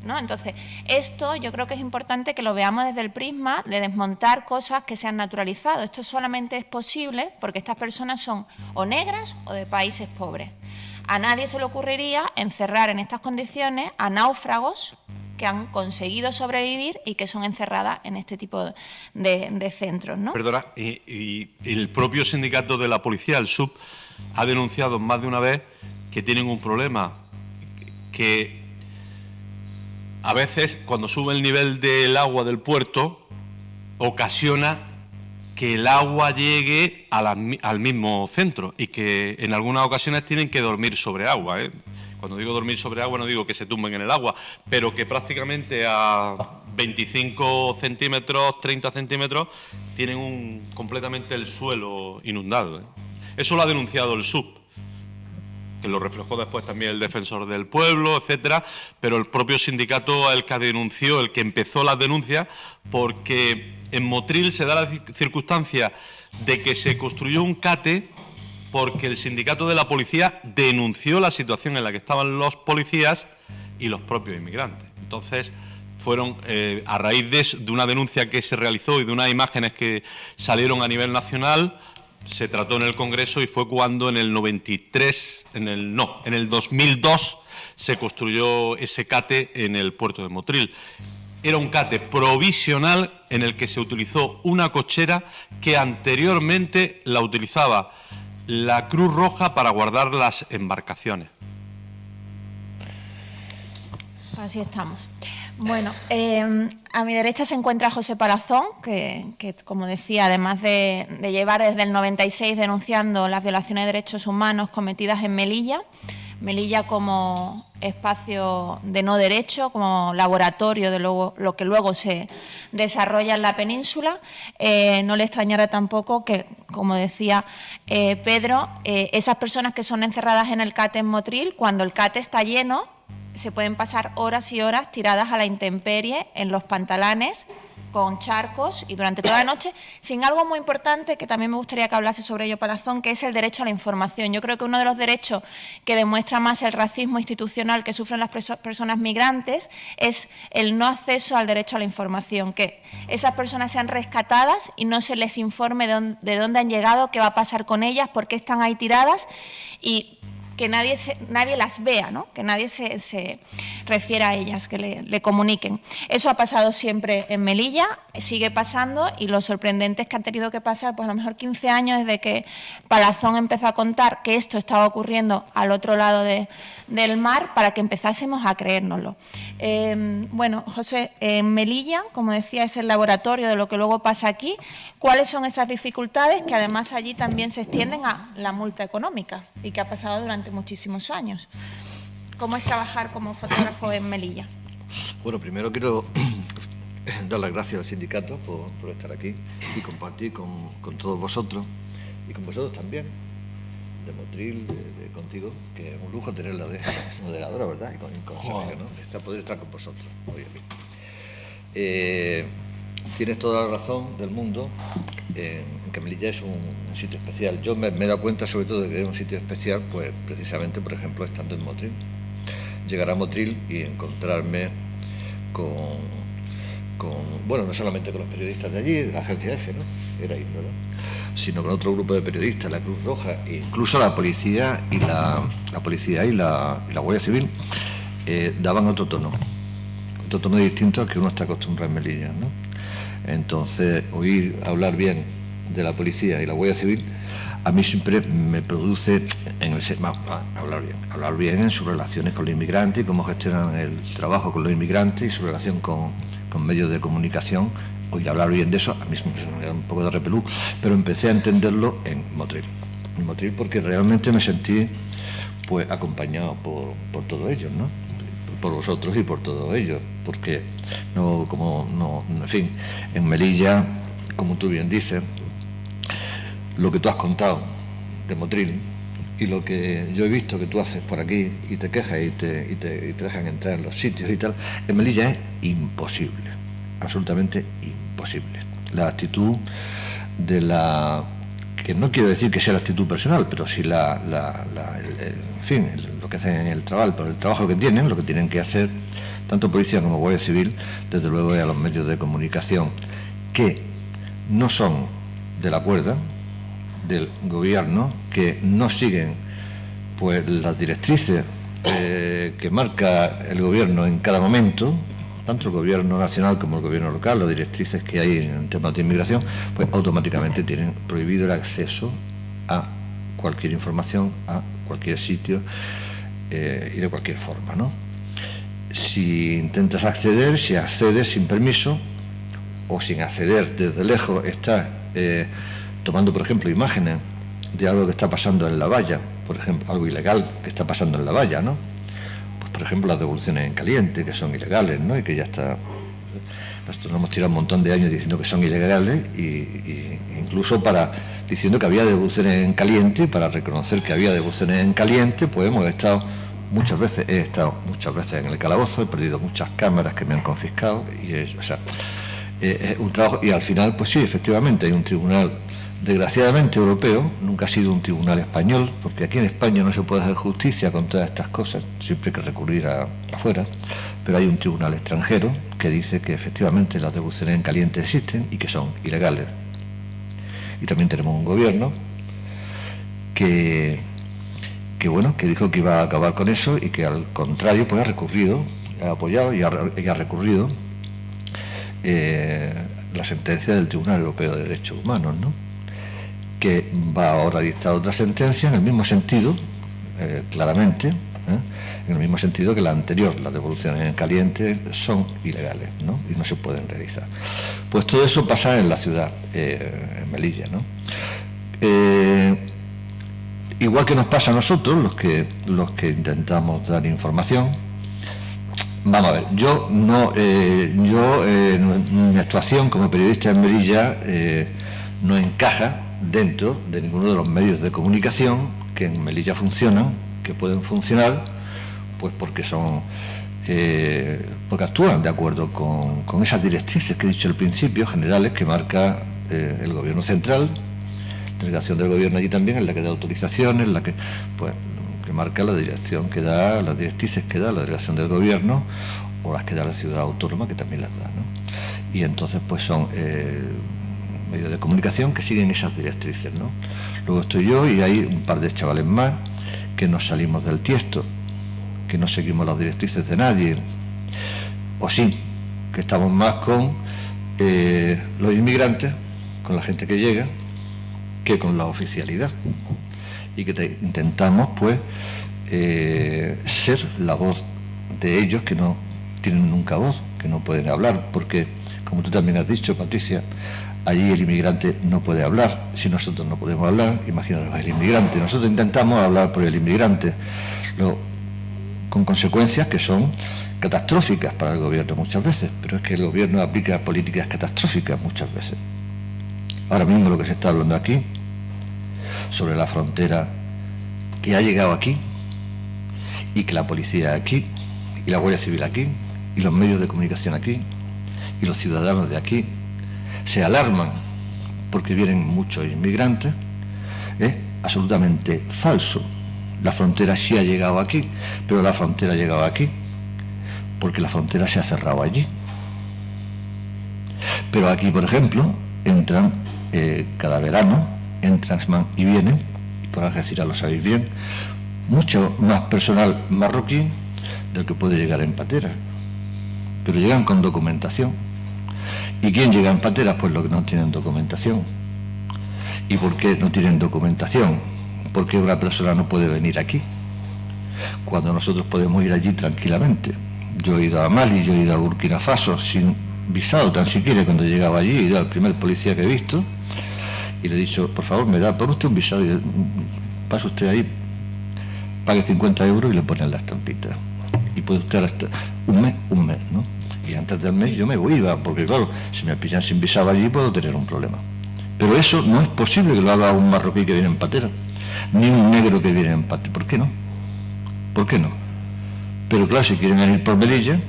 ¿no? Entonces, esto yo creo que es importante que lo veamos desde el prisma de desmontar cosas que se han naturalizado. Esto solamente es posible porque estas personas son o negras o de países pobres. A nadie se le ocurriría encerrar en estas condiciones a náufragos que han conseguido sobrevivir y que son encerradas en este tipo de centros, ¿no? Perdona, y el propio sindicato de la policía, el SUB, ha denunciado más de una vez que tienen un problema, que a veces cuando sube el nivel del agua del puerto ocasiona que el agua llegue al mismo centro y que en algunas ocasiones tienen que dormir sobre agua, ¿eh? Cuando digo dormir sobre agua no digo que se tumben en el agua, pero que prácticamente a 25 centímetros, 30 centímetros, tienen completamente el suelo inundado, ¿eh? Eso lo ha denunciado el SUB, que lo reflejó después también el Defensor del Pueblo, etcétera, pero el propio sindicato el que denunció, el que empezó las denuncias, porque en Motril se da la circunstancia de que se construyó un CATE porque el sindicato de la policía denunció la situación en la que estaban los policías y los propios inmigrantes. Entonces, fueron a raíz de una denuncia que se realizó y de unas imágenes que salieron a nivel nacional, se trató en el Congreso y fue cuando en el 2002 se construyó ese CATE en el puerto de Motril. Era un CATE provisional en el que se utilizó una cochera que anteriormente la utilizaba la Cruz Roja para guardar las embarcaciones. Así estamos. Bueno, a mi derecha se encuentra José Palazón, que como decía, además de llevar desde el 96 denunciando las violaciones de derechos humanos cometidas en Melilla, Melilla como espacio de no derecho, como laboratorio de lo que luego se desarrolla en la península. No le extrañará tampoco que, como decía Pedro, esas personas que son encerradas en el CAT en Motril, cuando el CAT está lleno, se pueden pasar horas y horas tiradas a la intemperie en los pantalanes, con charcos y durante toda la noche, sin algo muy importante que también me gustaría que hablase sobre ello Palazón, que es el derecho a la información. Yo creo que uno de los derechos que demuestra más el racismo institucional que sufren las personas migrantes es el no acceso al derecho a la información, que esas personas sean rescatadas y no se les informe de dónde han llegado, qué va a pasar con ellas, por qué están ahí tiradas y que nadie las vea, ¿no? Que nadie se refiera a ellas, que le comuniquen. Eso ha pasado siempre en Melilla, sigue pasando, y lo sorprendente es que han tenido que pasar, pues a lo mejor 15 años desde que Palazón empezó a contar que esto estaba ocurriendo al otro lado del mar para que empezásemos a creérnoslo. Bueno, José, en Melilla, como decía, es el laboratorio de lo que luego pasa aquí. ¿Cuáles son esas dificultades que además allí también se extienden a la multa económica y que ha pasado durante muchísimos años? ¿Cómo es trabajar como fotógrafo en Melilla? Bueno, primero quiero dar las gracias al sindicato por estar aquí y compartir con todos vosotros y con vosotros también, de Motril, contigo, que es un lujo tenerla de moderadora, ¿verdad? Y con Sergio, ¿no? Poder estar con vosotros hoy aquí. Tienes toda la razón del mundo en que Melilla es un sitio especial. Yo me he dado cuenta sobre todo de que es un sitio especial, pues precisamente, por ejemplo, estando en Motril. Llegar a Motril y encontrarme bueno, no solamente con los periodistas de allí, de la agencia EFE, ¿no? Era ahí, ¿verdad? Sino con otro grupo de periodistas, la Cruz Roja, e incluso la policía y la Guardia Civil daban otro tono distinto al que uno está acostumbrado en Melilla, ¿no? Entonces, oír hablar bien de la policía y la Guardia Civil a mí siempre me produce hablar bien en sus relaciones con los inmigrantes y cómo gestionan el trabajo con los inmigrantes y su relación con medios de comunicación. Oír hablar bien de eso, a mí me da un poco de repelús, pero empecé a entenderlo en Motril. En Motril porque realmente me sentí pues acompañado por todos ellos, ¿no? Por vosotros y por todos ellos, porque en fin, en Melilla, como tú bien dices, lo que tú has contado de Motril y lo que yo he visto que tú haces por aquí y te quejas y te dejan entrar en los sitios y tal, en Melilla es imposible, absolutamente imposible. La actitud de que no quiero decir que sea la actitud personal, pero sí en fin, lo que hacen en el trabajo que tienen, lo que tienen que hacer, tanto policía como Guardia Civil, desde luego a los medios de comunicación, que no son de la cuerda del gobierno, que no siguen pues las directrices que marca el gobierno en cada momento, tanto el gobierno nacional como el gobierno local, las directrices que hay en temas de inmigración, pues automáticamente tienen prohibido el acceso a cualquier información, a cualquier sitio y de cualquier forma, ¿no? Si intentas acceder, si accedes sin permiso o sin acceder desde lejos, estás tomando, por ejemplo, imágenes de algo que está pasando en la valla, por ejemplo, algo ilegal que está pasando en la valla, ¿no? Pues, por ejemplo, las devoluciones en caliente, que son ilegales, ¿no? Y que ya está... Nosotros nos hemos tirado un montón de años diciendo que son ilegales y incluso diciendo que había devoluciones en caliente, y para reconocer que había devoluciones en caliente, pues he estado muchas veces en el calabozo, he perdido muchas cámaras que me han confiscado y es un trabajo, y al final, pues sí, efectivamente hay un tribunal desgraciadamente europeo, nunca ha sido un tribunal español, porque aquí en España no se puede hacer justicia con todas estas cosas, siempre hay que recurrir afuera, pero hay un tribunal extranjero que dice que efectivamente las devoluciones en caliente existen y que son ilegales. Y también tenemos un gobierno que dijo que iba a acabar con eso y que al contrario pues ha recurrido, ha apoyado y ha recurrido la sentencia del Tribunal Europeo de Derechos Humanos, ¿no? Que va ahora a dictar otra sentencia en el mismo sentido, claramente, en el mismo sentido que la anterior, las devoluciones en caliente son ilegales, ¿no? Y no se pueden realizar. Pues todo eso pasa en la ciudad, en Melilla, ¿no? igual que nos pasa a nosotros, los que intentamos dar información. Vamos a ver, mi actuación como periodista en Melilla no encaja dentro de ninguno de los medios de comunicación que en Melilla funcionan, que pueden funcionar, pues porque actúan de acuerdo con esas directrices que he dicho al principio, generales, que marca el Gobierno central, la delegación del Gobierno allí también, en la que da autorizaciones, la que marca la dirección que da, las directrices que da la delegación del Gobierno, o las que da la ciudad autónoma, que también las da, ¿no? Y entonces pues son medios de comunicación que siguen esas directrices, ¿no? Luego estoy yo y hay un par de chavales más que nos salimos del tiesto, que no seguimos las directrices de nadie, o sí, que estamos más con los inmigrantes, con la gente que llega, que con la oficialidad, y que intentamos pues ser la voz de ellos, que no tienen nunca voz, que no pueden hablar, porque como tú también has dicho, Patricia, allí el inmigrante no puede hablar. Si nosotros no podemos hablar, imagínanos el inmigrante. Nosotros intentamos hablar por el inmigrante, con consecuencias que son catastróficas para el gobierno muchas veces, pero es que el gobierno aplica políticas catastróficas muchas veces. Ahora mismo lo que se está hablando aquí, sobre la frontera que ha llegado aquí, y que la policía aquí, y la Guardia Civil aquí, y los medios de comunicación aquí, y los ciudadanos de aquí, se alarman porque vienen muchos inmigrantes, es absolutamente falso. La frontera sí ha llegado aquí, pero la frontera ha llegado aquí porque la frontera se ha cerrado allí. Pero aquí, por ejemplo, entran cada verano, entran y vienen, y por Algeciras lo sabéis bien, mucho más personal marroquí del que puede llegar en pateras, pero llegan con documentación. ¿Y quién llega en pateras? Pues los que no tienen documentación. ¿Y por qué no tienen documentación? Porque una persona no puede venir aquí, cuando nosotros podemos ir allí tranquilamente. Yo he ido a Mali, yo he ido a Burkina Faso sin visado tan siquiera. Cuando llegaba allí, he ido al primer policía que he visto y le he dicho, por favor, me da por usted un visado, y pasa usted ahí, pague 50 euros y le ponen la estampita. Y puede usted hasta un mes, ¿no? Y antes del mes yo me iba, porque claro, si me pillan sin visado allí puedo tener un problema. Pero eso no es posible que lo haga un marroquí que viene en patera, ni un negro que viene en patera. ¿Por qué no? ¿Por qué no? Pero claro, si quieren venir por Melilla,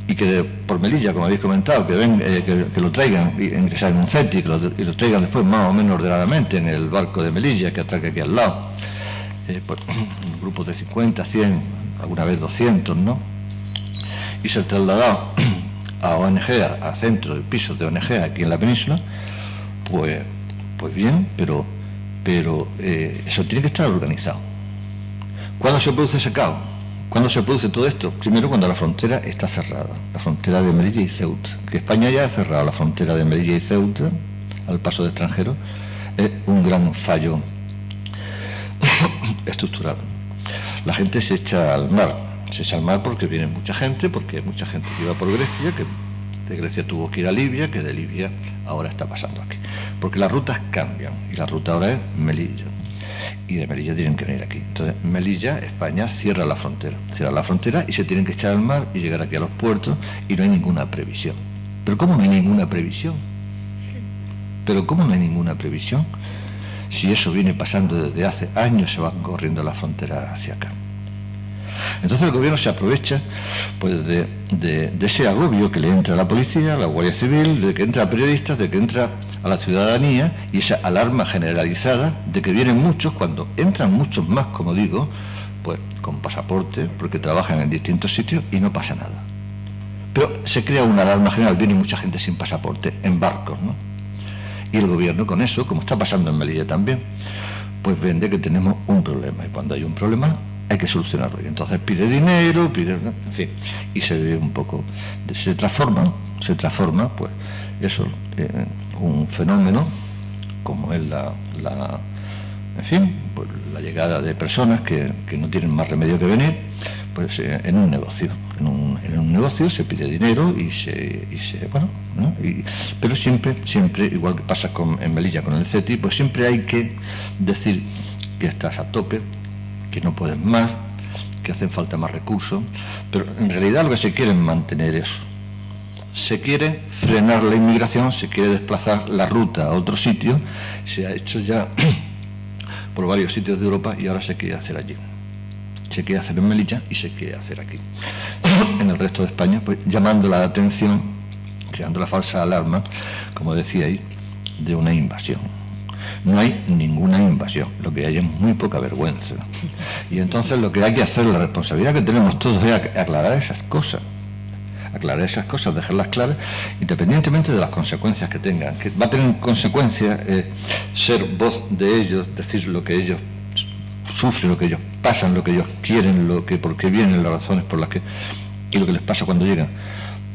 y que por Melilla, como habéis comentado, que lo traigan y ingresar en un CETI, y lo traigan después más o menos ordenadamente en el barco de Melilla, que atraca aquí al lado, pues, grupos de 50, 100, alguna vez 200, ¿no? Y ser trasladado a ONG, a centros de pisos de ONG aquí en la península, pues bien, pero eso tiene que estar organizado. ¿Cuándo se produce ese caos? ¿Cuándo se produce todo esto? Primero, cuando la frontera está cerrada, la frontera de Melilla y Ceuta. Que España ya ha cerrado la frontera de Melilla y Ceuta al paso de extranjeros es un gran fallo estructural. La gente se echa al mar. Se echa al mar porque viene mucha gente, porque hay mucha gente que iba por Grecia, que de Grecia tuvo que ir a Libia, que de Libia ahora está pasando aquí. Porque las rutas cambian, y la ruta ahora es Melilla. Y de Melilla tienen que venir aquí. Entonces, Melilla, España, cierra la frontera y se tienen que echar al mar y llegar aquí a los puertos, y no hay ninguna previsión. ¿Pero cómo no hay ninguna previsión? ¿Pero cómo no hay ninguna previsión? Si eso viene pasando desde hace años, se van corriendo las fronteras hacia acá. Entonces el gobierno se aprovecha pues de ese agobio que le entra a la policía, a la Guardia Civil, de que entra a periodistas, de que entra a la ciudadanía, y esa alarma generalizada de que vienen muchos, cuando entran muchos más, como digo, pues con pasaporte, porque trabajan en distintos sitios y no pasa nada. Pero se crea una alarma general, viene mucha gente sin pasaporte, en barcos, ¿no? Y el gobierno con eso, como está pasando en Melilla también, pues vende que tenemos un problema, y cuando hay un problema hay que solucionarlo, y entonces pide dinero, en fin, y se ve un poco, se transforma, pues eso, un fenómeno como es en fin, pues la llegada de personas que no tienen más remedio que venir, pues en un negocio, en un negocio se pide dinero y se bueno, ¿no? Pero siempre, igual que pasa en Melilla con el CETI, pues siempre hay que decir que estás a tope, que no puedes más, que hacen falta más recursos, pero en realidad lo que se quiere es mantener eso. Se quiere frenar la inmigración, se quiere desplazar la ruta a otro sitio, se ha hecho ya por varios sitios de Europa y ahora se quiere hacer allí. Se quiere hacer en Melilla y se quiere hacer aquí. En el resto de España, pues llamando la atención, creando la falsa alarma, como decía ahí, de una invasión. No hay ninguna invasión, lo que hay es muy poca vergüenza. Y entonces lo que hay que hacer, la responsabilidad que tenemos todos es aclarar esas cosas, dejarlas claras, independientemente de las consecuencias que tengan. Que va a tener consecuencias ser voz de ellos, decir lo que ellos sufren, lo que ellos pasan, lo que ellos quieren, por qué vienen, las razones por las que, y lo que les pasa cuando llegan.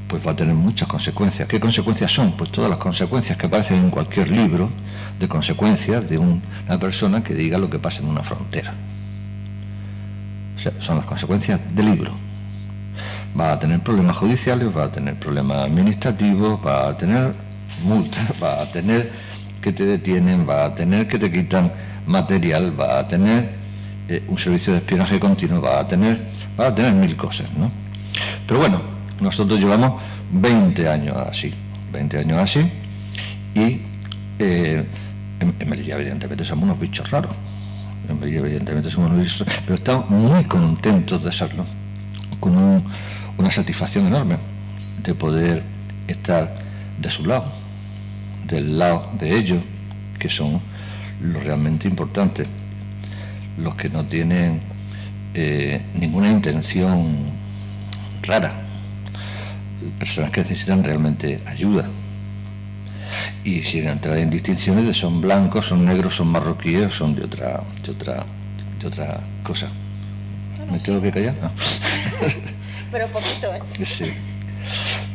Pues va a tener muchas consecuencias. ¿Qué consecuencias son? Pues todas las consecuencias que aparecen en cualquier libro de consecuencias de una persona que diga lo que pasa en una frontera. O sea, son las consecuencias del libro. Va a tener problemas judiciales, va a tener problemas administrativos, va a tener multas, va a tener que te detienen, va a tener que te quitan material, va a tener un servicio de espionaje continuo, va a tener mil cosas, ¿no? Pero bueno, nosotros llevamos 20 años así, y en Melilla evidentemente somos unos bichos raros, pero estamos muy contentos de serlo, con una satisfacción enorme de poder estar de su lado, del lado de ellos, que son los realmente importantes, los que no tienen ninguna intención rara, personas que necesitan realmente ayuda, y sin entrar en distinciones de son blancos, son negros, son marroquíes, son de otra cosa. ¿Me tengo que callar? No. Pero poquito, ¿eh? Sí.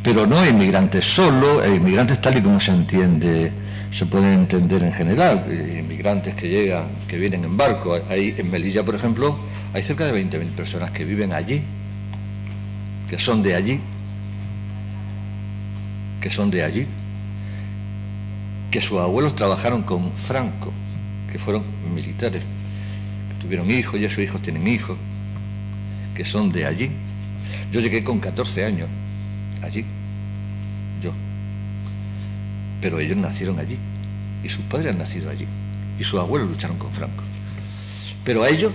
Pero no hay inmigrantes solo, hay inmigrantes tal y como se entiende, se pueden entender en general, inmigrantes que llegan, que vienen en barco. Hay, en Melilla, por ejemplo, hay cerca de 20.000 personas que viven allí, que son de allí, que sus abuelos trabajaron con Franco, que fueron militares, que tuvieron hijos y esos hijos tienen hijos, que son de allí. Yo llegué con 14 años allí, pero ellos nacieron allí y sus padres han nacido allí y sus abuelos lucharon con Franco. Pero a ellos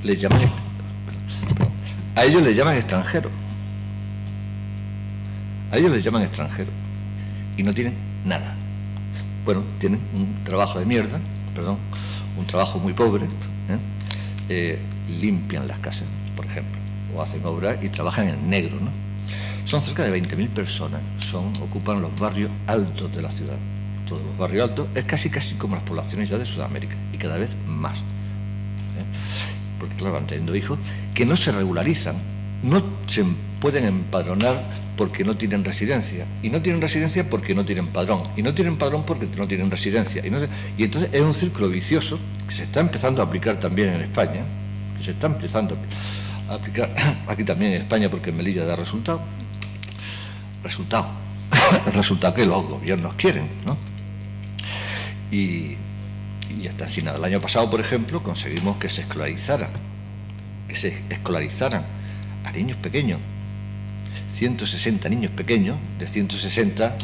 les llaman extranjeros. A ellos les llaman extranjeros y no tienen nada. Bueno, tienen un trabajo de mierda, un trabajo muy pobre, limpian las casas, por ejemplo, o hacen obras y trabajan en negro, ¿no? Son cerca de 20.000 personas, ocupan los barrios altos de la ciudad. Todos los barrios altos es casi como las poblaciones ya de Sudamérica, y cada vez más. Porque claro, van teniendo hijos que no se regularizan, no se pueden empadronar porque no tienen residencia, y no tienen residencia porque no tienen padrón, y no tienen padrón porque no tienen residencia, y entonces es un círculo vicioso que se está empezando a aplicar también en España, aquí también en España, porque en Melilla da resultado que los gobiernos quieren, ¿no? Y hasta el final del año pasado, por ejemplo, conseguimos que se escolarizaran a niños pequeños, 160 niños pequeños, de 160,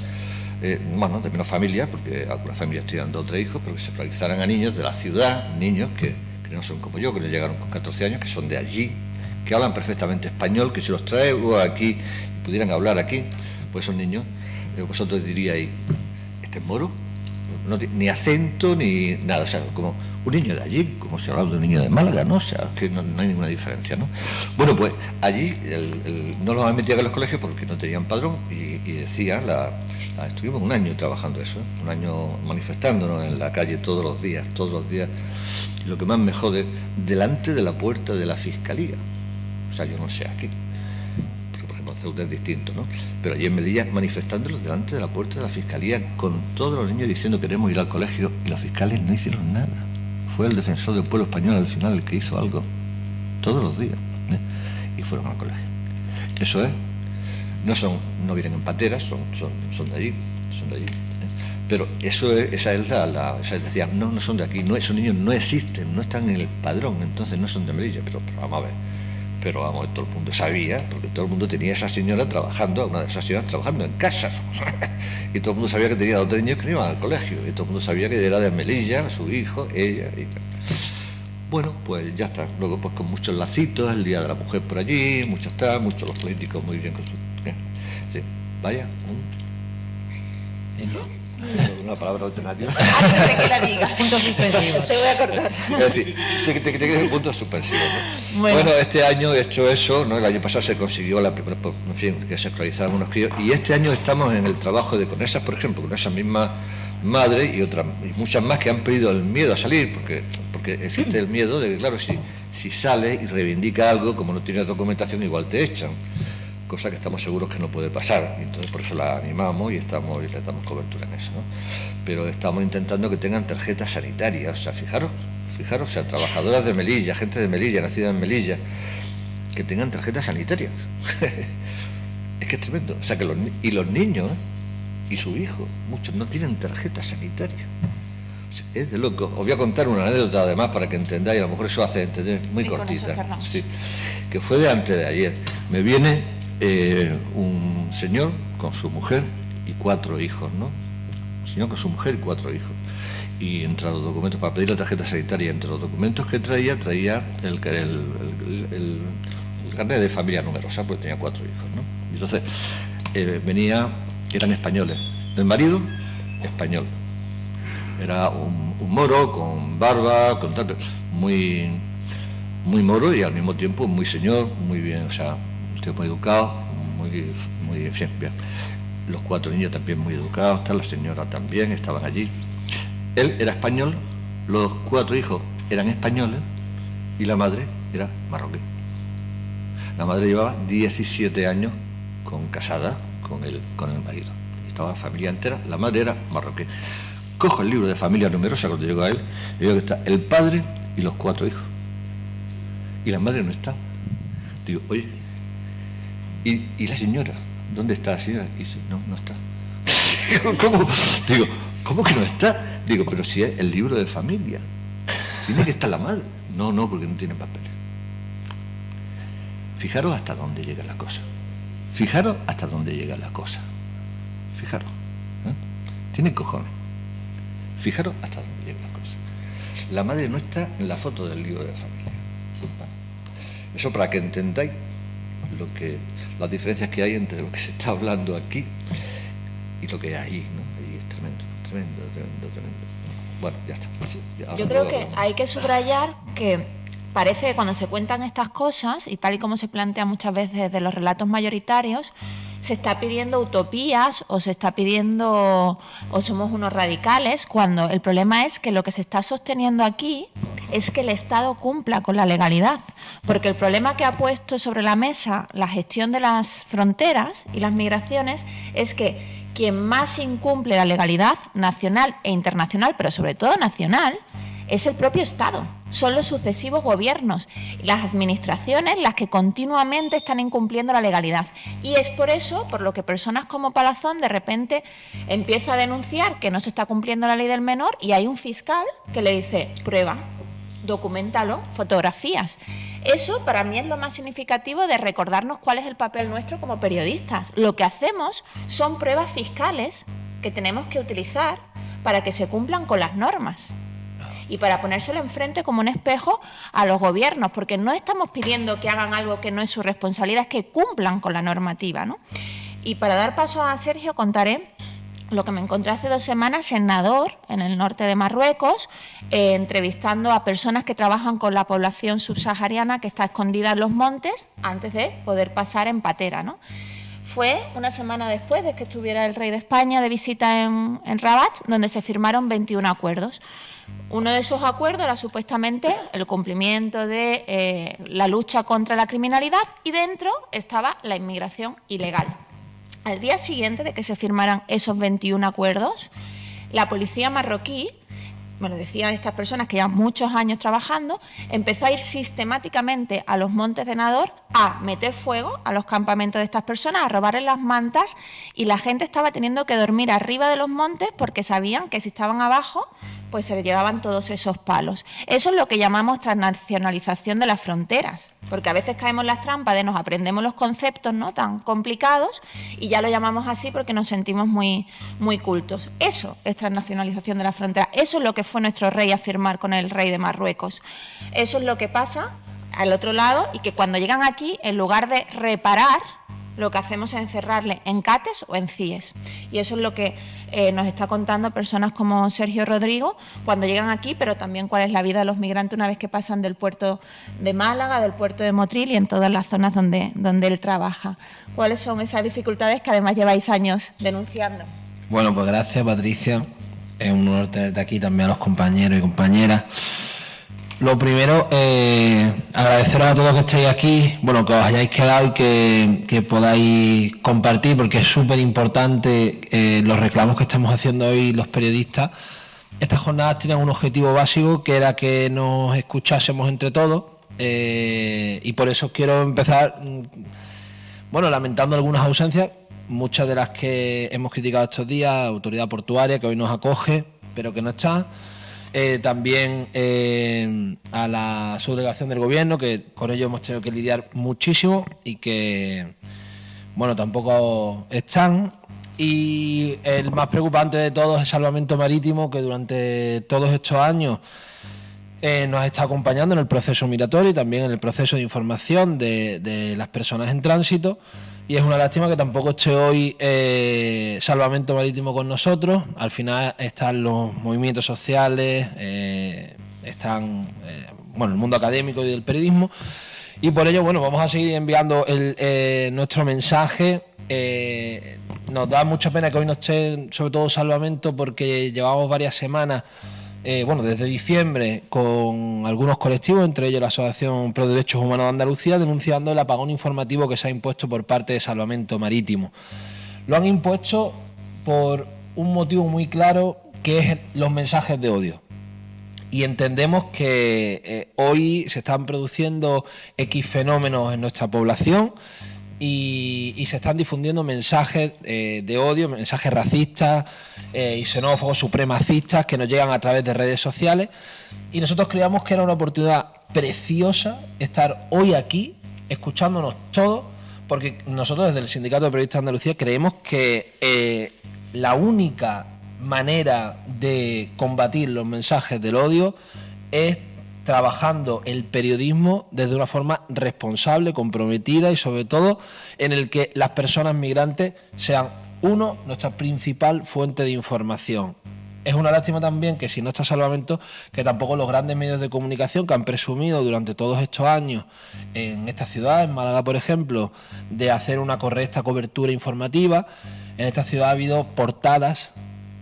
de menos familias, porque algunas familias estoy dando 3 hijos, pero que se escolarizaran a niños de la ciudad, niños que no son como yo, que no llegaron con 14 años, que son de allí, que hablan perfectamente español, que si los traigo aquí y pudieran hablar aquí, pues esos niños, vosotros diríais, ¿este es moro? No tiene ni acento ni nada, o sea, como un niño de allí, como si hablara de un niño de Málaga, ¿no? O sea, que no hay ninguna diferencia, ¿no? Bueno, pues allí no los han metido en los colegios porque no tenían padrón y decía, estuvimos un año trabajando eso, un año manifestándonos en la calle todos los días, y lo que más me jode, delante de la puerta de la Fiscalía. O sea, yo no sé aquí, porque por ejemplo Ceuta es distinto, ¿no? Pero allí en Melilla manifestándolos delante de la puerta de la Fiscalía con todos los niños diciendo queremos ir al colegio, y los fiscales no hicieron nada. Fue el defensor del pueblo español al final el que hizo algo, todos los días, y fueron al colegio. Eso es, no vienen en pateras, son de allí, Pero esa es o sea, decían, no son de aquí, esos niños no existen, no están en el padrón, entonces no son de Melilla, pero vamos a ver. Pero vamos, todo el mundo sabía, porque todo el mundo tenía a esa señora trabajando, una de esas señoras trabajando en casas. Y todo el mundo sabía que tenía 2 niños que no iban al colegio. Y todo el mundo sabía que era de Melilla, su hijo, ella y tal. Bueno, pues ya está. Luego, pues con muchos lacitos, el Día de la Mujer por allí, muchos los políticos muy bien con su... Sí, vaya, una palabra alternativa. Antes de que la digas. Puntos suspensivos. Te voy a cortar. Es decir, te quedes puntos suspensivos, ¿no? Bueno, este año he hecho eso, ¿no? El año pasado se consiguió la primera, en fin, que se actualizaran unos críos, y este año estamos en el trabajo de con esas, por ejemplo, con esa misma madre y otras, y muchas más que han perdido el miedo a salir, porque existe el miedo de que, claro, si sales y reivindica algo, como no tienes documentación, igual te echan. Cosa que estamos seguros que no puede pasar, y entonces por eso la animamos y le damos cobertura en eso, ¿no? Pero estamos intentando que tengan tarjetas sanitarias, o sea, fijaros, o sea, trabajadoras de Melilla, gente de Melilla, nacida en Melilla, que tengan tarjetas sanitarias. Es que es tremendo, o sea, que los niños y su hijo, muchos no tienen tarjetas sanitarias. O sea, es de loco. Os voy a contar una anécdota además para que entendáis, a lo mejor eso hace entender muy cortita. Sí, que fue de antes de ayer. Me viene un señor con su mujer y 4 hijos, ¿no? Un señor con su mujer y 4 hijos. Y entre los documentos, para pedir la tarjeta sanitaria, entre los documentos que traía el carnet de familia numerosa, porque tenía 4 hijos, ¿no? Y entonces eran españoles. El marido, español. Era un moro con barba, con tal, muy moro y al mismo tiempo muy señor, muy bien, o sea, muy educado, muy bien. Los 4 niños también muy educados, la señora también, estaban allí. Él era español, los 4 hijos eran españoles y la madre era marroquí. La madre llevaba 17 años casada con el marido. Estaba la familia entera, la madre era marroquí. Cojo el libro de familia numerosa cuando llego a él y veo que está el padre y los 4 hijos. Y la madre no está. Digo, oye, ¿y la señora? ¿Dónde está la señora? Y dice, no está. Digo, ¿cómo que no está? Digo, pero si es el libro de familia. Tiene que estar la madre. No, porque no tiene papeles. Fijaros hasta dónde llega la cosa. Fijaros. Tiene cojones. Fijaros hasta dónde llega la cosa. La madre no está en la foto del libro de familia. Eso para que entendáis las diferencias que hay entre lo que se está hablando aquí y lo que hay ahí, ¿no? Ahí es tremendo. Bueno, ya está. Sí, yo creo que hay que subrayar que parece que cuando se cuentan estas cosas, y tal y como se plantea muchas veces desde los relatos mayoritarios, se está pidiendo utopías o se está pidiendo o somos unos radicales, cuando el problema es que lo que se está sosteniendo aquí es que el Estado cumpla con la legalidad, porque el problema que ha puesto sobre la mesa la gestión de las fronteras y las migraciones es que quien más incumple la legalidad nacional e internacional, pero sobre todo nacional, es el propio Estado, son los sucesivos gobiernos y las administraciones las que continuamente están incumpliendo la legalidad. Y es por eso, por lo que personas como Palazón de repente empieza a denunciar que no se está cumpliendo la ley del menor y hay un fiscal que le dice, prueba, documentalo, fotografías. Eso para mí es lo más significativo de recordarnos cuál es el papel nuestro como periodistas. Lo que hacemos son pruebas fiscales que tenemos que utilizar para que se cumplan con las normas y para ponérselo enfrente como un espejo a los gobiernos, porque no estamos pidiendo que hagan algo que no es su responsabilidad, es que cumplan con la normativa, ¿no? Y para dar paso a Sergio contaré lo que me encontré hace 2 semanas en Nador, en el norte de Marruecos, entrevistando a personas que trabajan con la población subsahariana que está escondida en los montes antes de poder pasar en patera, ¿no? Fue una semana después de que estuviera el rey de España de visita en Rabat, donde se firmaron 21 acuerdos. Uno de esos acuerdos era supuestamente el cumplimiento de la lucha contra la criminalidad y dentro estaba la inmigración ilegal. Al día siguiente de que se firmaran esos 21 acuerdos, la policía marroquí me lo decían estas personas que llevan muchos años trabajando, empezó a ir sistemáticamente a los montes de Nador a meter fuego a los campamentos de estas personas, a robarles las mantas, y la gente estaba teniendo que dormir arriba de los montes porque sabían que si estaban abajo pues se llevaban todos esos palos. Eso es lo que llamamos transnacionalización de las fronteras, porque a veces caemos en las trampas de nos aprendemos los conceptos no tan complicados y ya lo llamamos así porque nos sentimos muy, muy cultos. Eso es transnacionalización de las fronteras. Eso es lo que fue nuestro rey a firmar con el rey de Marruecos. Eso es lo que pasa al otro lado, y que cuando llegan aquí, en lugar de reparar, lo que hacemos es encerrarle en CATES o en CIES. Y eso es lo que nos está contando personas como Sergio Rodrigo cuando llegan aquí, pero también cuál es la vida de los migrantes una vez que pasan del puerto de Málaga, del puerto de Motril y en todas las zonas donde él trabaja. ¿Cuáles son esas dificultades que además lleváis años denunciando? Bueno, pues gracias, Patricia. Es un honor tenerte aquí, también a los compañeros y compañeras. Lo primero, agradeceros a todos que estéis aquí, bueno, que os hayáis quedado y que podáis compartir, porque es súper importante los reclamos que estamos haciendo hoy los periodistas. Estas jornadas tienen un objetivo básico, que era que nos escuchásemos entre todos, y por eso quiero empezar, bueno, lamentando algunas ausencias, muchas de las que hemos criticado estos días, Autoridad Portuaria, que hoy nos acoge, pero que no está. También a la subdelegación del Gobierno, que con ello hemos tenido que lidiar muchísimo y que, bueno, tampoco están. Y el más preocupante de todos es Salvamento Marítimo, que durante todos estos años nos está acompañando en el proceso migratorio y también en el proceso de información de las personas en tránsito. Y es una lástima que tampoco esté hoy Salvamento Marítimo con nosotros. Al final están los movimientos sociales, están el mundo académico y del periodismo. Y por ello, bueno, vamos a seguir enviando nuestro mensaje. Nos da mucha pena que hoy no esté, sobre todo Salvamento, porque llevamos varias semanas, desde diciembre, con algunos colectivos, entre ellos la Asociación Pro Derechos Humanos de Andalucía, denunciando el apagón informativo que se ha impuesto por parte de Salvamento Marítimo. Lo han impuesto por un motivo muy claro, que es los mensajes de odio. Y entendemos que hoy se están produciendo X fenómenos en nuestra población y se están difundiendo mensajes de odio, mensajes racistas y xenófobos, supremacistas, que nos llegan a través de redes sociales. Y nosotros creíamos que era una oportunidad preciosa estar hoy aquí, escuchándonos todos, porque nosotros desde el Sindicato de Periodistas de Andalucía creemos que la única manera de combatir los mensajes del odio es trabajando el periodismo desde una forma responsable, comprometida y sobre todo en el que las personas migrantes sean, nuestra principal fuente de información. Es una lástima también que si no está Salvamento, que tampoco los grandes medios de comunicación que han presumido durante todos estos años en esta ciudad, en Málaga por ejemplo, de hacer una correcta cobertura informativa, en esta ciudad ha habido portadas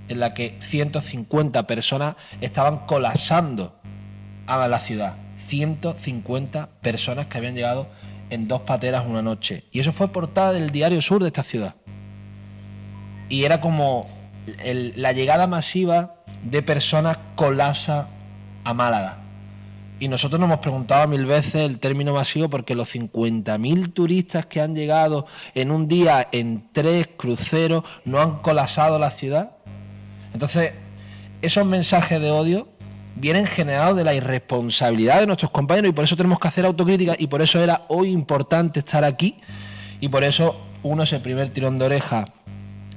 en las que 150 personas estaban colapsando a la ciudad. 150 personas que habían llegado en 2 pateras una noche. Y eso fue portada del Diario Sur de esta ciudad. Y era como la llegada masiva de personas colapsa a Málaga. Y nosotros nos hemos preguntado 1000 veces el término masivo, porque los 50.000 turistas que han llegado en un día en 3 cruceros no han colapsado la ciudad. Entonces, esos mensajes de odio vienen generados de la irresponsabilidad de nuestros compañeros, y por eso tenemos que hacer autocrítica, y por eso era hoy importante estar aquí, y por eso es el primer tirón de oreja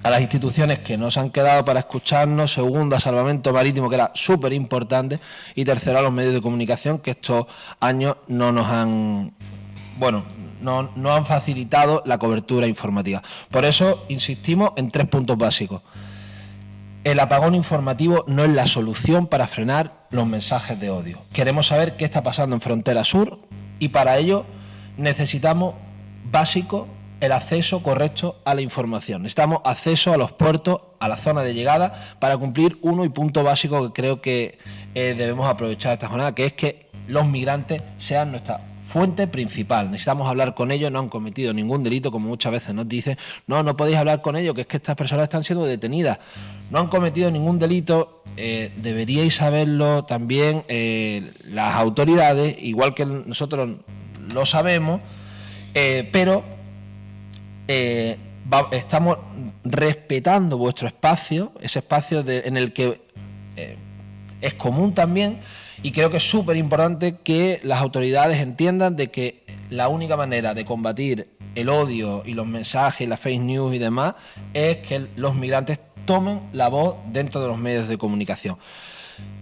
a las instituciones que nos han quedado para escucharnos, segundo a Salvamento Marítimo, que era súper importante, y tercero a los medios de comunicación, que estos años no nos han, no han facilitado la cobertura informativa. Por eso insistimos en 3 puntos básicos. El apagón informativo no es la solución para frenar los mensajes de odio. Queremos saber qué está pasando en Frontera Sur, y para ello necesitamos, básico, el acceso correcto a la información. Necesitamos acceso a los puertos, a la zona de llegada, para cumplir y punto básico que creo que debemos aprovechar esta jornada, que es que los migrantes sean nuestra fuente principal. Necesitamos hablar con ellos, no han cometido ningún delito, como muchas veces nos dicen, no podéis hablar con ellos, que es que estas personas están siendo detenidas. No han cometido ningún delito, deberíais saberlo también las autoridades, igual que nosotros lo sabemos, pero estamos respetando vuestro espacio, ese espacio en el que es común también, y creo que es súper importante que las autoridades entiendan de que la única manera de combatir el odio y los mensajes, las fake news y demás, es que los migrantes tomen la voz dentro de los medios de comunicación.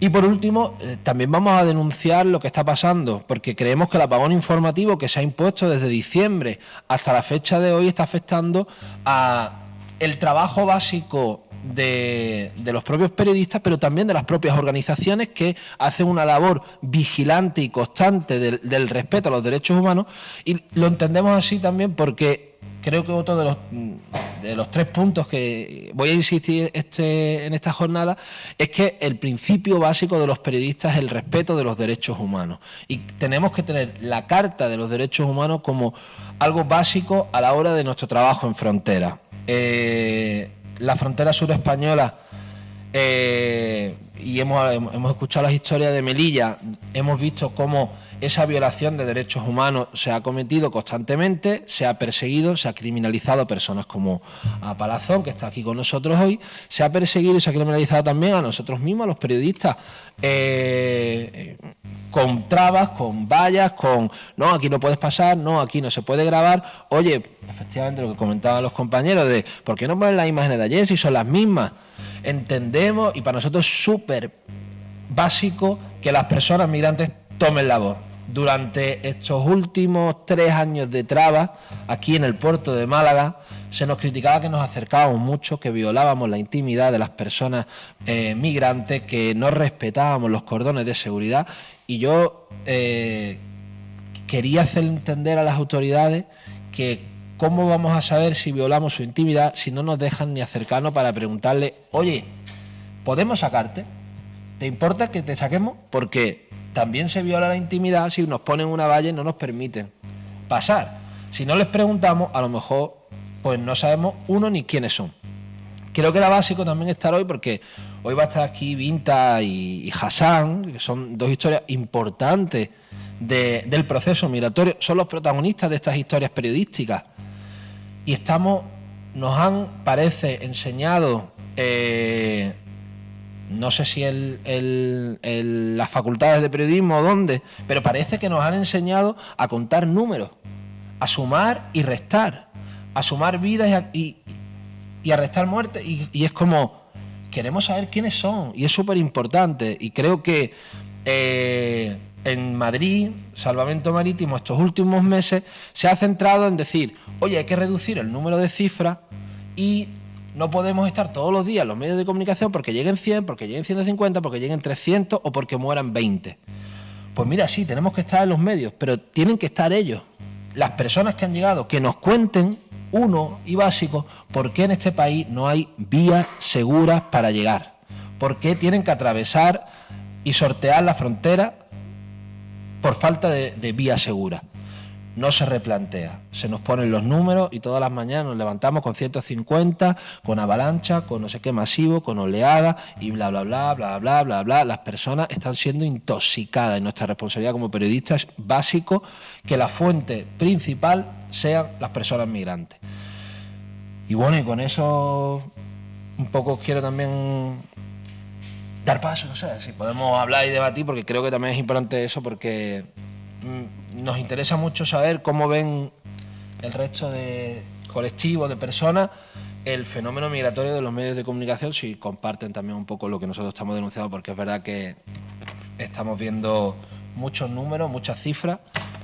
Y por último, también vamos a denunciar lo que está pasando, porque creemos que el apagón informativo que se ha impuesto desde diciembre hasta la fecha de hoy está afectando a el trabajo básico de los propios periodistas, pero también de las propias organizaciones que hacen una labor vigilante y constante del respeto a los derechos humanos, y lo entendemos así también porque creo que otro de los 3 puntos que voy a insistir en esta jornada es que el principio básico de los periodistas es el respeto de los derechos humanos, y tenemos que tener la Carta de los Derechos Humanos como algo básico a la hora de nuestro trabajo en frontera. La frontera sur española, y hemos escuchado las historias de Melilla, hemos visto cómo esa violación de derechos humanos se ha cometido constantemente, se ha perseguido, se ha criminalizado a personas como a Palazón, que está aquí con nosotros hoy, se ha perseguido y se ha criminalizado también a nosotros mismos, a los periodistas, con trabas, con vallas, con no, aquí no puedes pasar, no, aquí no se puede grabar. Oye, efectivamente lo que comentaban los compañeros de ¿por qué no ponen las imágenes de ayer si son las mismas? Entendemos, y para nosotros es súper básico que las personas migrantes tomen la voz. Durante estos últimos 3 años de trabas, aquí en el puerto de Málaga, se nos criticaba que nos acercábamos mucho, que violábamos la intimidad de las personas migrantes, que no respetábamos los cordones de seguridad, y yo quería hacer entender a las autoridades que ¿cómo vamos a saber si violamos su intimidad si no nos dejan ni acercarnos para preguntarle, oye, ¿podemos sacarte? ¿Te importa que te saquemos? Porque también se viola la intimidad si nos ponen una valla y no nos permiten pasar. Si no les preguntamos, a lo mejor pues no sabemos uno ni quiénes son. Creo que era básico también estar hoy porque hoy va a estar aquí Vinta y Hassan, que son 2 historias importantes del proceso migratorio, son los protagonistas de estas historias periodísticas. Y nos han, parece, enseñado, no sé si las facultades de periodismo o dónde, pero parece que nos han enseñado a contar números, a sumar y restar, a sumar vidas y a restar muertes, y es como, queremos saber quiénes son, y es súper importante, y creo que en Madrid, Salvamento Marítimo, estos últimos meses, se ha centrado en decir, oye, hay que reducir el número de cifras y no podemos estar todos los días en los medios de comunicación porque lleguen 100, porque lleguen 150, porque lleguen 300 o porque mueran 20. Pues mira, sí, tenemos que estar en los medios, pero tienen que estar ellos, las personas que han llegado, que nos cuenten, uno y básico, por qué en este país no hay vías seguras para llegar, por qué tienen que atravesar y sortear la frontera por falta de vía segura. No se replantea, se nos ponen los números y todas las mañanas nos levantamos con 150, con avalancha, con no sé qué masivo, con oleada y bla, bla, bla, bla, bla, bla, bla. Las personas están siendo intoxicadas y nuestra responsabilidad como periodistas es básico que la fuente principal sean las personas migrantes. Y bueno, y con eso un poco quiero también dar paso, no sé, si podemos hablar y debatir, porque creo que también es importante eso, porque nos interesa mucho saber cómo ven el resto de colectivos, de personas, el fenómeno migratorio de los medios de comunicación, si comparten también un poco lo que nosotros estamos denunciando, porque es verdad que estamos viendo muchos números, muchas cifras,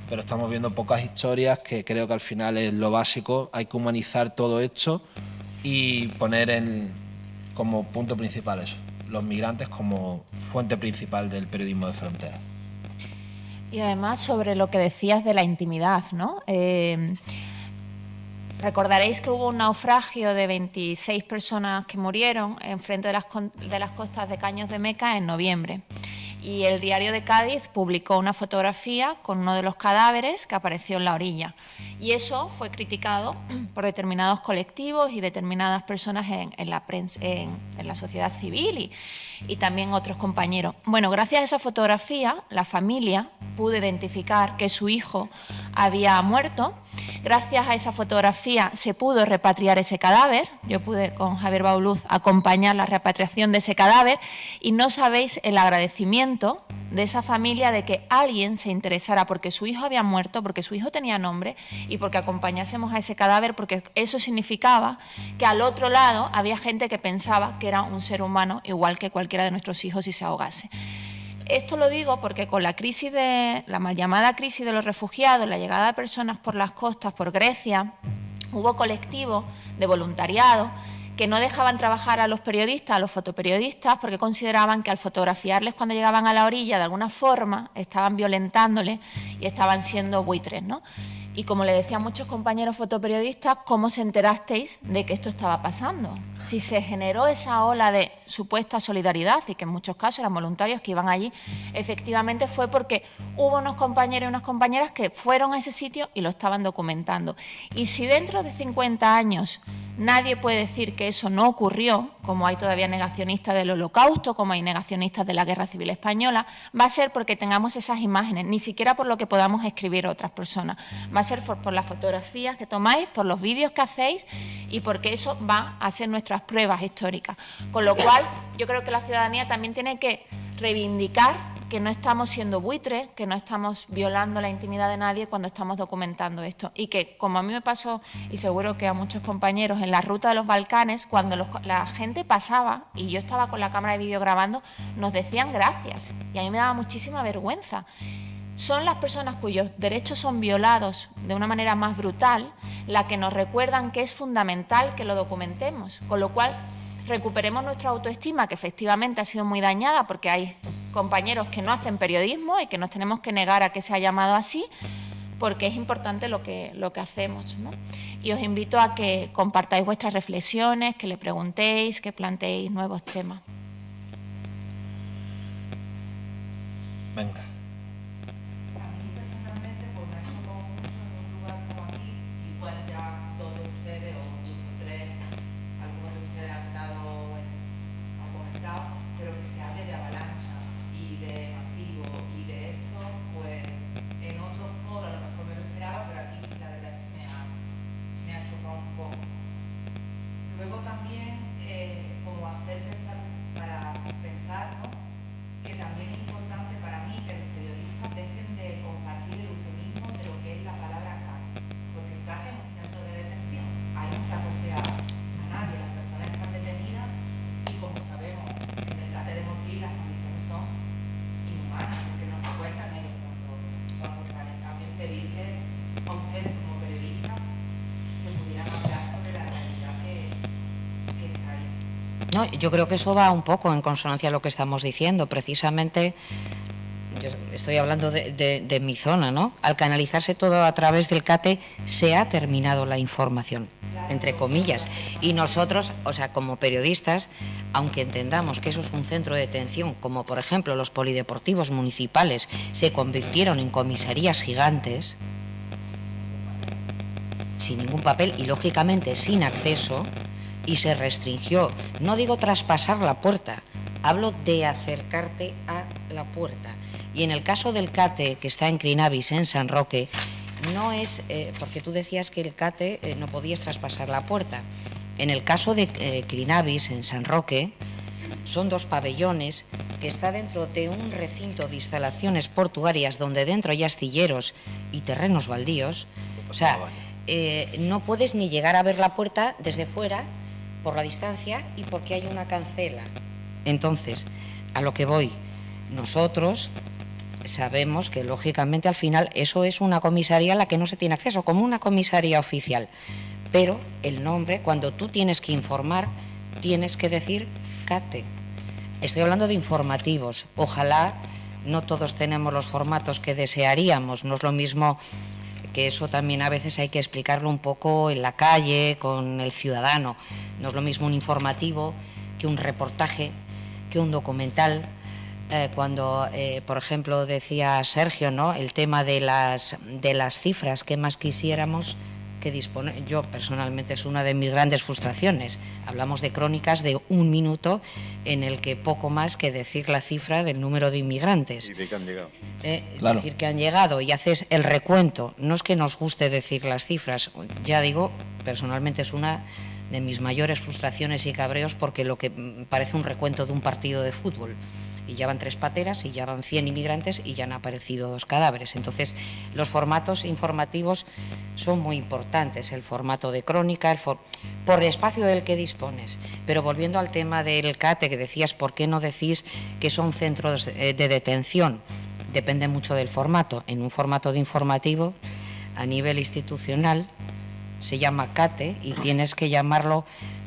pero estamos viendo pocas historias, que creo que al final es lo básico. Hay que humanizar todo esto y poner como punto principal eso, los migrantes como fuente principal del periodismo de frontera. Y además sobre lo que decías de la intimidad, ¿no? Recordaréis que hubo un naufragio de 26 personas que murieron enfrente de las costas de Caños de Meca en noviembre. y el Diario de Cádiz publicó una fotografía con uno de los cadáveres que apareció en la orilla. Y eso fue criticado por determinados colectivos y determinadas personas en la prensa, en la sociedad civil y también otros compañeros. Bueno, gracias a esa fotografía, la familia pudo identificar que su hijo había muerto. Gracias a esa fotografía se pudo repatriar ese cadáver. Yo pude con Javier Bauluz acompañar la repatriación de ese cadáver y no sabéis el agradecimiento de esa familia de que alguien se interesara porque su hijo había muerto, porque su hijo tenía nombre y porque acompañásemos a ese cadáver, porque eso significaba que al otro lado había gente que pensaba que era un ser humano igual que cualquiera de nuestros hijos si se ahogase. Esto lo digo porque con la crisis la mal llamada crisis de los refugiados, la llegada de personas por las costas, por Grecia, hubo colectivos de voluntariado que no dejaban trabajar a los periodistas, a los fotoperiodistas, porque consideraban que al fotografiarles cuando llegaban a la orilla, de alguna forma, estaban violentándoles y estaban siendo buitres, ¿no? Y como le decían muchos compañeros fotoperiodistas, ¿cómo se enterasteis de que esto estaba pasando? Si se generó esa ola de supuesta solidaridad y que en muchos casos eran voluntarios que iban allí, efectivamente fue porque hubo unos compañeros y unas compañeras que fueron a ese sitio y lo estaban documentando. Y si dentro de 50 años nadie puede decir que eso no ocurrió, como hay todavía negacionistas del Holocausto, como hay negacionistas de la Guerra Civil Española, va a ser porque tengamos esas imágenes, ni siquiera por lo que podamos escribir otras personas. Va a ser por las fotografías que tomáis, por los vídeos que hacéis y porque eso va a ser nuestras pruebas históricas. Con lo cual, yo creo que la ciudadanía también tiene que reivindicar que no estamos siendo buitres, que no estamos violando la intimidad de nadie cuando estamos documentando esto. Y que, como a mí me pasó, y seguro que a muchos compañeros, en la ruta de los Balcanes, cuando la gente pasaba y yo estaba con la cámara de vídeo grabando, nos decían gracias. Y a mí me daba muchísima vergüenza. Son las personas cuyos derechos son violados de una manera más brutal las que nos recuerdan que es fundamental que lo documentemos. Con lo cual, recuperemos nuestra autoestima, que efectivamente ha sido muy dañada porque hay compañeros que no hacen periodismo y que nos tenemos que negar a que se ha llamado así, porque es importante lo que hacemos, ¿no? Y os invito a que compartáis vuestras reflexiones, que le preguntéis, que planteéis nuevos temas. Venga. No, yo creo que eso va un poco en consonancia a lo que estamos diciendo. Precisamente, yo estoy hablando de mi zona, ¿no? Al canalizarse todo a través del CATE, se ha terminado la información, entre comillas. Y nosotros, o sea, como periodistas, aunque entendamos que eso es un centro de detención, como por ejemplo los polideportivos municipales se convirtieron en comisarías gigantes, sin ningún papel y lógicamente sin acceso, y se restringió, no digo traspasar la puerta, hablo de acercarte a la puerta. Y en el caso del CATE, que está en Crinavis, en San Roque, no es, porque tú decías que el CATE no podías traspasar la puerta. En el caso de Crinavis, en San Roque, son 2 pabellones que está dentro de un recinto de instalaciones portuarias donde dentro hay astilleros y terrenos baldíos. O sea, no puedes ni llegar a ver la puerta desde fuera por la distancia y porque hay una cancela. Entonces, a lo que voy, nosotros sabemos que lógicamente al final eso es una comisaría a la que no se tiene acceso, como una comisaría oficial. Pero el nombre, cuando tú tienes que informar, tienes que decir CATE. Estoy hablando de informativos. Ojalá no todos tenemos los formatos que desearíamos. No es lo mismo, que eso también a veces hay que explicarlo un poco en la calle, con el ciudadano. No es lo mismo un informativo que un reportaje, que un documental, cuando, por ejemplo, decía Sergio, ¿no?, el tema de las cifras, que más quisiéramos que disponer. Yo personalmente es una de mis grandes frustraciones. Hablamos de crónicas de 1 minuto en el que poco más que decir la cifra del número de inmigrantes. Y de que han llegado. Claro. Decir que han llegado y haces el recuento. No es que nos guste decir las cifras, ya digo, personalmente es una de mis mayores frustraciones y cabreos, porque lo que parece un recuento de un partido de fútbol. Y ya van 3 pateras y ya van 100 inmigrantes y ya han aparecido 2 cadáveres. Entonces, los formatos informativos son muy importantes. El formato de crónica, por el espacio del que dispones. Pero volviendo al tema del CATE, que decías, ¿por qué no decís que son centros de detención? Depende mucho del formato. En un formato de informativo, a nivel institucional, se llama CATE y tienes que llamarlo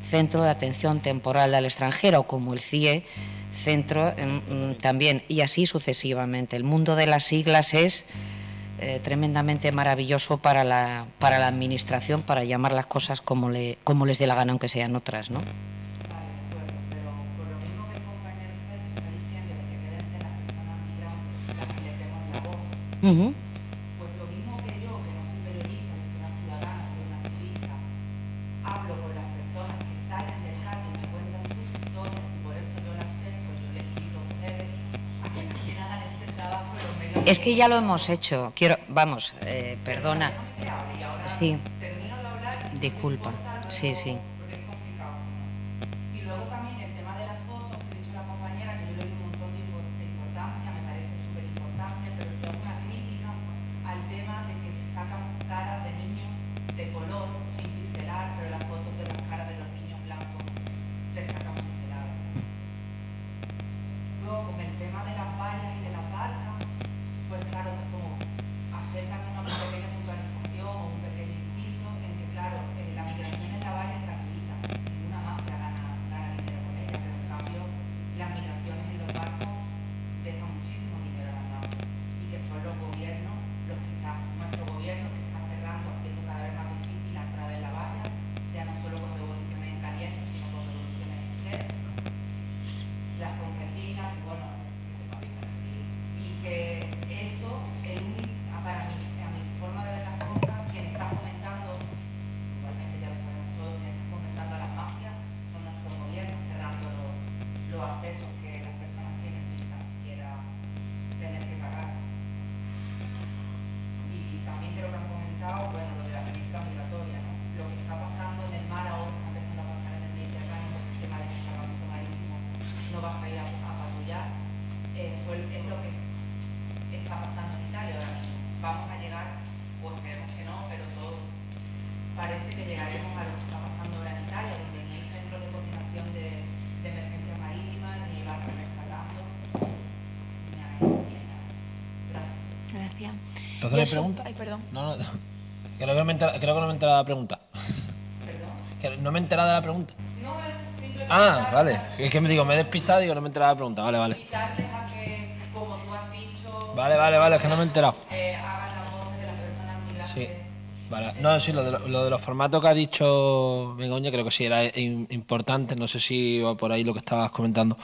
Centro de Atención Temporal al Extranjero, como el CIE, centro también, y así sucesivamente. El mundo de las siglas es tremendamente maravilloso para la administración, para llamar las cosas como les dé la gana, aunque sean otras, ¿no? Uh-huh. Pues lo mismo que yo, que no soy periodista, que soy una ciudadana, soy una activista, hablo con las personas que salen del CATE y me cuentan sus historias, y por eso yo las sé, pues yo les invito a ustedes a que también hagan ese trabajo en los medios. Es que ya lo hemos hecho. Vamos, perdona. Sí. Disculpa. Sí, sí. Y luego también el tema de las fotos, que ha dicho la compañera, que yo le doy un montón de importancia, me parece súper importante, pero si hago una crítica al tema de que se sacan caras de niños de color sin pincelar, pero las fotos de las caras de los niños blancos se sacan pinceladas. Luego, con el tema de las vallas y de las barcas, pues claro, es como hacer también una pequeña puntualización o un pequeño inciso en que, claro, la migración en la valla es gratuita, ninguna mafia gana dinero con ella, pero en cambio las migraciones en los barcos dejan muchísimo dinero a las naves y que son los gobiernos, nuestro gobierno que está cerrando, haciendo cada vez más difícil la entrada en la valla, ya no solo con devoluciones en caliente, sino con devoluciones en seco, las concertinas, y bueno, que se fabrican aquí, y que eso es para mí, a mi forma de ver las cosas, quien está fomentando, igualmente ya lo sabemos todos, quien está fomentando a las mafias son nuestros gobiernos, cerrando los accesos que las personas tienen sin tan siquiera tener que pagar. Y también creo que han comentado, bueno, lo de la política migratoria, ¿no? Lo que está pasando en el mar ahora, está empezando a pasar en el Mediterráneo, el tema del salvamento marítimo, no vas a ir a patrullar, es lo que está pasando en Italia ahora mismo. Vamos a llegar, o esperemos que no, pero todo parece que llegaremos a lo que está pasando ahora en Italia, donde ni hay centro de coordinación de emergencias marítimas, ni barcos rescatando, ni hay nada. Gracias. Entonces le pregunta. Ay, perdón. No, creo que no me he enterado de la pregunta. ¿Perdón? Que no me he enterado de la pregunta. No, simplemente Vale. Es que me he despistado y digo, no me he enterado de la pregunta. Vale. invitarles a que, como tú has dicho, Vale, es que no me he enterado. hagan la voz de las personas migrantes. Sí. Vale. No, sí, lo de los formatos que ha dicho Begoña creo que sí era importante. No sé si va por ahí lo que estabas comentando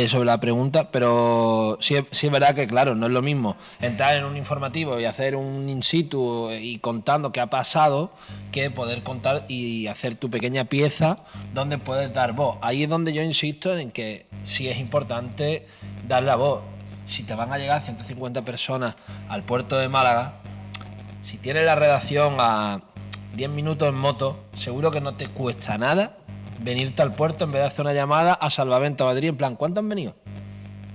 sobre la pregunta, pero sí es verdad que, claro, no es lo mismo entrar en un informativo y hacer un in situ y contando qué ha pasado que poder contar y hacer tu pequeña pieza donde puedes dar voz. Ahí es donde yo insisto en que sí es importante dar la voz. Si te van a llegar 150 personas al puerto de Málaga, si tienes la redacción a 10 minutos en moto, seguro que no te cuesta nada venirte al puerto en vez de hacer una llamada a Salvamento Madrid en plan, ¿cuántos han venido?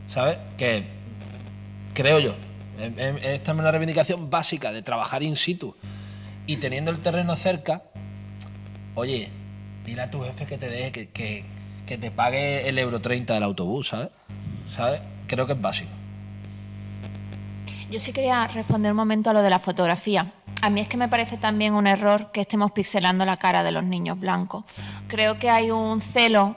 ¿Sabes? Que creo yo, es también una reivindicación básica de trabajar in situ y teniendo el terreno cerca, oye, dile a tu jefe que te deje, que te pague el euro 30 del autobús, ¿sabes? Creo que es básico. Yo sí quería responder un momento a lo de la fotografía. A mí es que me parece también un error que estemos pixelando la cara de los niños blancos. Creo que hay un celo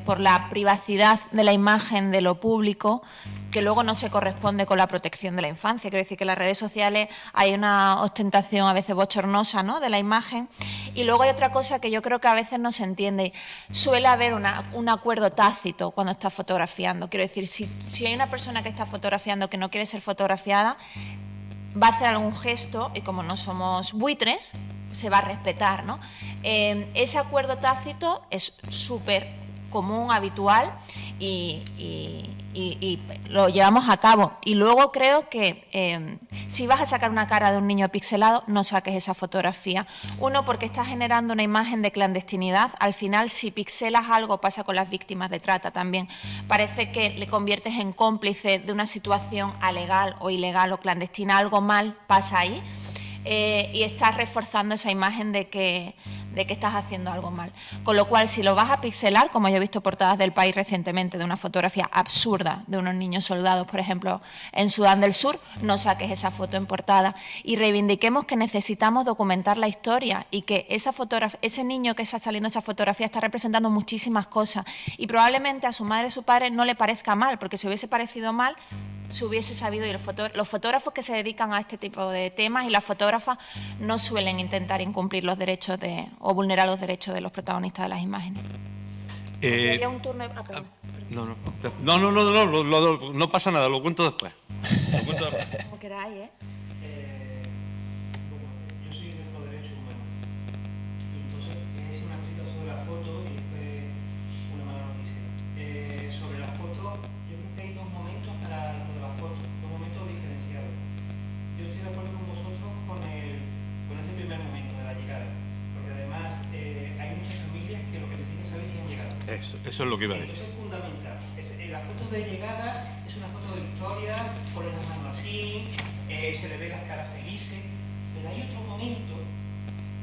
por la privacidad de la imagen de lo público que luego no se corresponde con la protección de la infancia. Quiero decir que en las redes sociales hay una ostentación a veces bochornosa, ¿no?, de la imagen. Y luego hay otra cosa que yo creo que a veces no se entiende. Suele haber un acuerdo tácito cuando estás fotografiando. Quiero decir, si hay una persona que está fotografiando que no quiere ser fotografiada, va a hacer algún gesto y como no somos buitres, se va a respetar, ¿no? Ese acuerdo tácito es súper común, habitual y lo llevamos a cabo. Y luego creo que si vas a sacar una cara de un niño pixelado, no saques esa fotografía. Uno, porque estás generando una imagen de clandestinidad. Al final, si pixelas algo, pasa con las víctimas de trata también. Parece que le conviertes en cómplice de una situación alegal o ilegal o clandestina. Algo mal pasa ahí. Y estás reforzando esa imagen de que estás haciendo algo mal. Con lo cual, si lo vas a pixelar, como yo he visto portadas del País recientemente de una fotografía absurda de unos niños soldados, por ejemplo, en Sudán del Sur, no saques esa foto en portada y reivindiquemos que necesitamos documentar la historia y que ese niño que está saliendo esa fotografía está representando muchísimas cosas y probablemente a su madre o su padre no le parezca mal, porque si hubiese parecido mal, se hubiese sabido. Y los fotógrafos que se dedican a este tipo de temas y las fotógrafas no suelen intentar incumplir los derechos o vulnerar los derechos de los protagonistas de las imágenes. ¿Había un turno? No pasa nada, lo cuento después. Como queráis, ¿eh? Yo soy de los derechos humanos. Y entonces es una crítica sobre la foto y después una mala noticia. Sobre la foto, yo creo que hay dos momentos para lo de la foto, dos momentos diferenciados. Yo estoy de acuerdo con vosotros con ese primer momento de la llegada, porque además hay muchas familias que lo que necesitan saber si han llegado. Eso es lo que iba a decir. Eso es fundamental. La foto de llegada es una foto de victoria, ponen las manos así, se le ve las caras felices, pero hay otro momento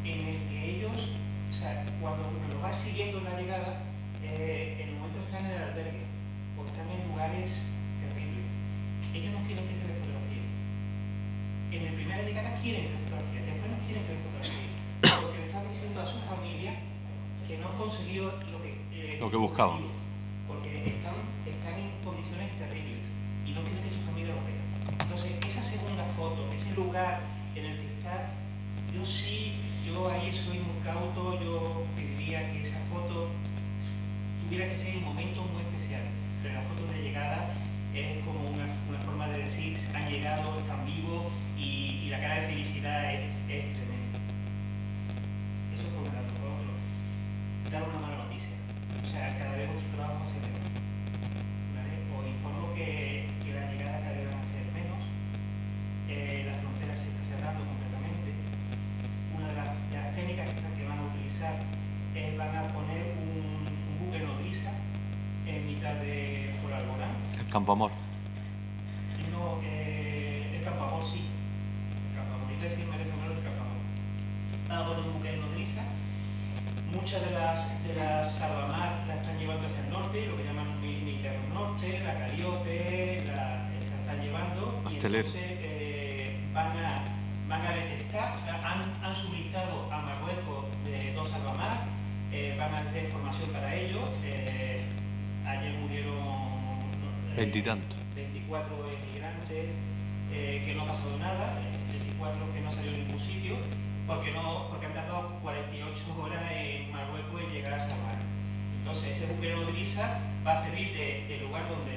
en el que ellos, o sea, cuando lo vas siguiendo en la llegada, en el momento están en el albergue o están en lugares terribles. Ellos no quieren que se les fotografíe. En la primera llegada quieren que les fotografíe, después no quieren que les fotografíe, porque le están diciendo a su familia que no han conseguido lo que buscaban. Porque están en condiciones terribles y no quieren que su familia lo vea. Entonces, esa segunda foto, ese lugar en el que está, yo ahí soy muy cauto, yo pediría que esa foto tuviera que ser en momentos muy especiales. Pero la foto de llegada es como una forma de decir, han llegado, están vivos y la cara de felicidad es tremenda. Eso por un lado. Por otro, dar una mala noticia. O sea, cada vez nuestro trabajo va a ser menos. ¿Vale? Os informo que la llegada cada vez van a ser menos. La frontera se está cerrando completamente. Una de las técnicas que van a utilizar es van a poner un buque nodriza en mitad de por Alborán. El Campo Amor. No, el Campo Amor sí. El Campo Amor, y decir merece menos el Campo Amor. Van a poner un buque nodriza. Muchas de las salvamar las están llevando hacia el norte, lo que llaman Mediterráneo Norte, la Caliope, la están llevando y entonces van a detestar, han suministrado a Marruecos de 2 salvamar, van a tener formación para ello. Ayer murieron 20 y tantos. 24 inmigrantes, que no ha pasado nada, 24 que no salió en ningún sitio. Porque han tardado 48 horas en Marruecos en llegar a Samar. Entonces ese buque nodriza va a servir de lugar donde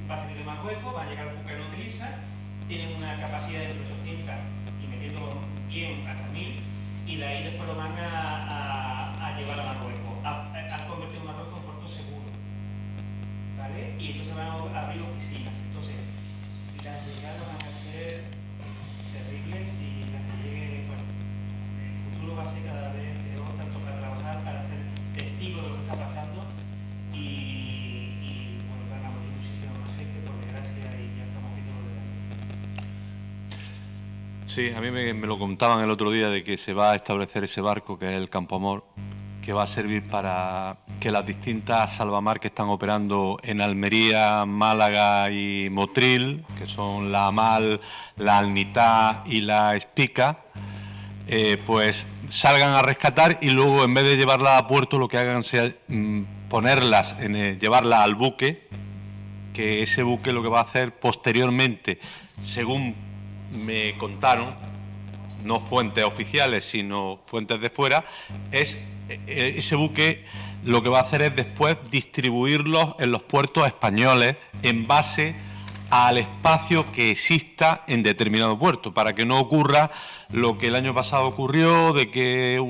va a salir de Marruecos, va a llegar el buque nodriza, tienen una capacidad de 800 y metiendo bien hasta 1000 y de ahí después lo van a llevar a Marruecos, a convertir Marruecos en puerto seguro. ¿Vale? Y entonces van a abrir oficinas. Entonces las llegadas van a ser terribles y las que lleguen, bueno, va a ser cada vez peor, tanto para trabajar, para ser testigo de lo que está pasando y bueno, van a morir muchísima más gente, por desgracia, y ya estamos viendo lo de la... Sí, a mí me lo contaban el otro día de que se va a establecer ese barco que es el Campo Amor, que va a servir para que las distintas salvamar que están operando en Almería, Málaga y Motril, que son la Amal, la Alnitá y la Espica, pues salgan a rescatar y luego, en vez de llevarlas a puerto, lo que hagan sea ponerlas, llevarlas al buque, que ese buque lo que va a hacer posteriormente, según me contaron, no fuentes oficiales, sino fuentes de fuera, es ese buque lo que va a hacer es después distribuirlos en los puertos españoles en base al espacio que exista en determinado puerto, para que no ocurra lo que el año pasado ocurrió, de que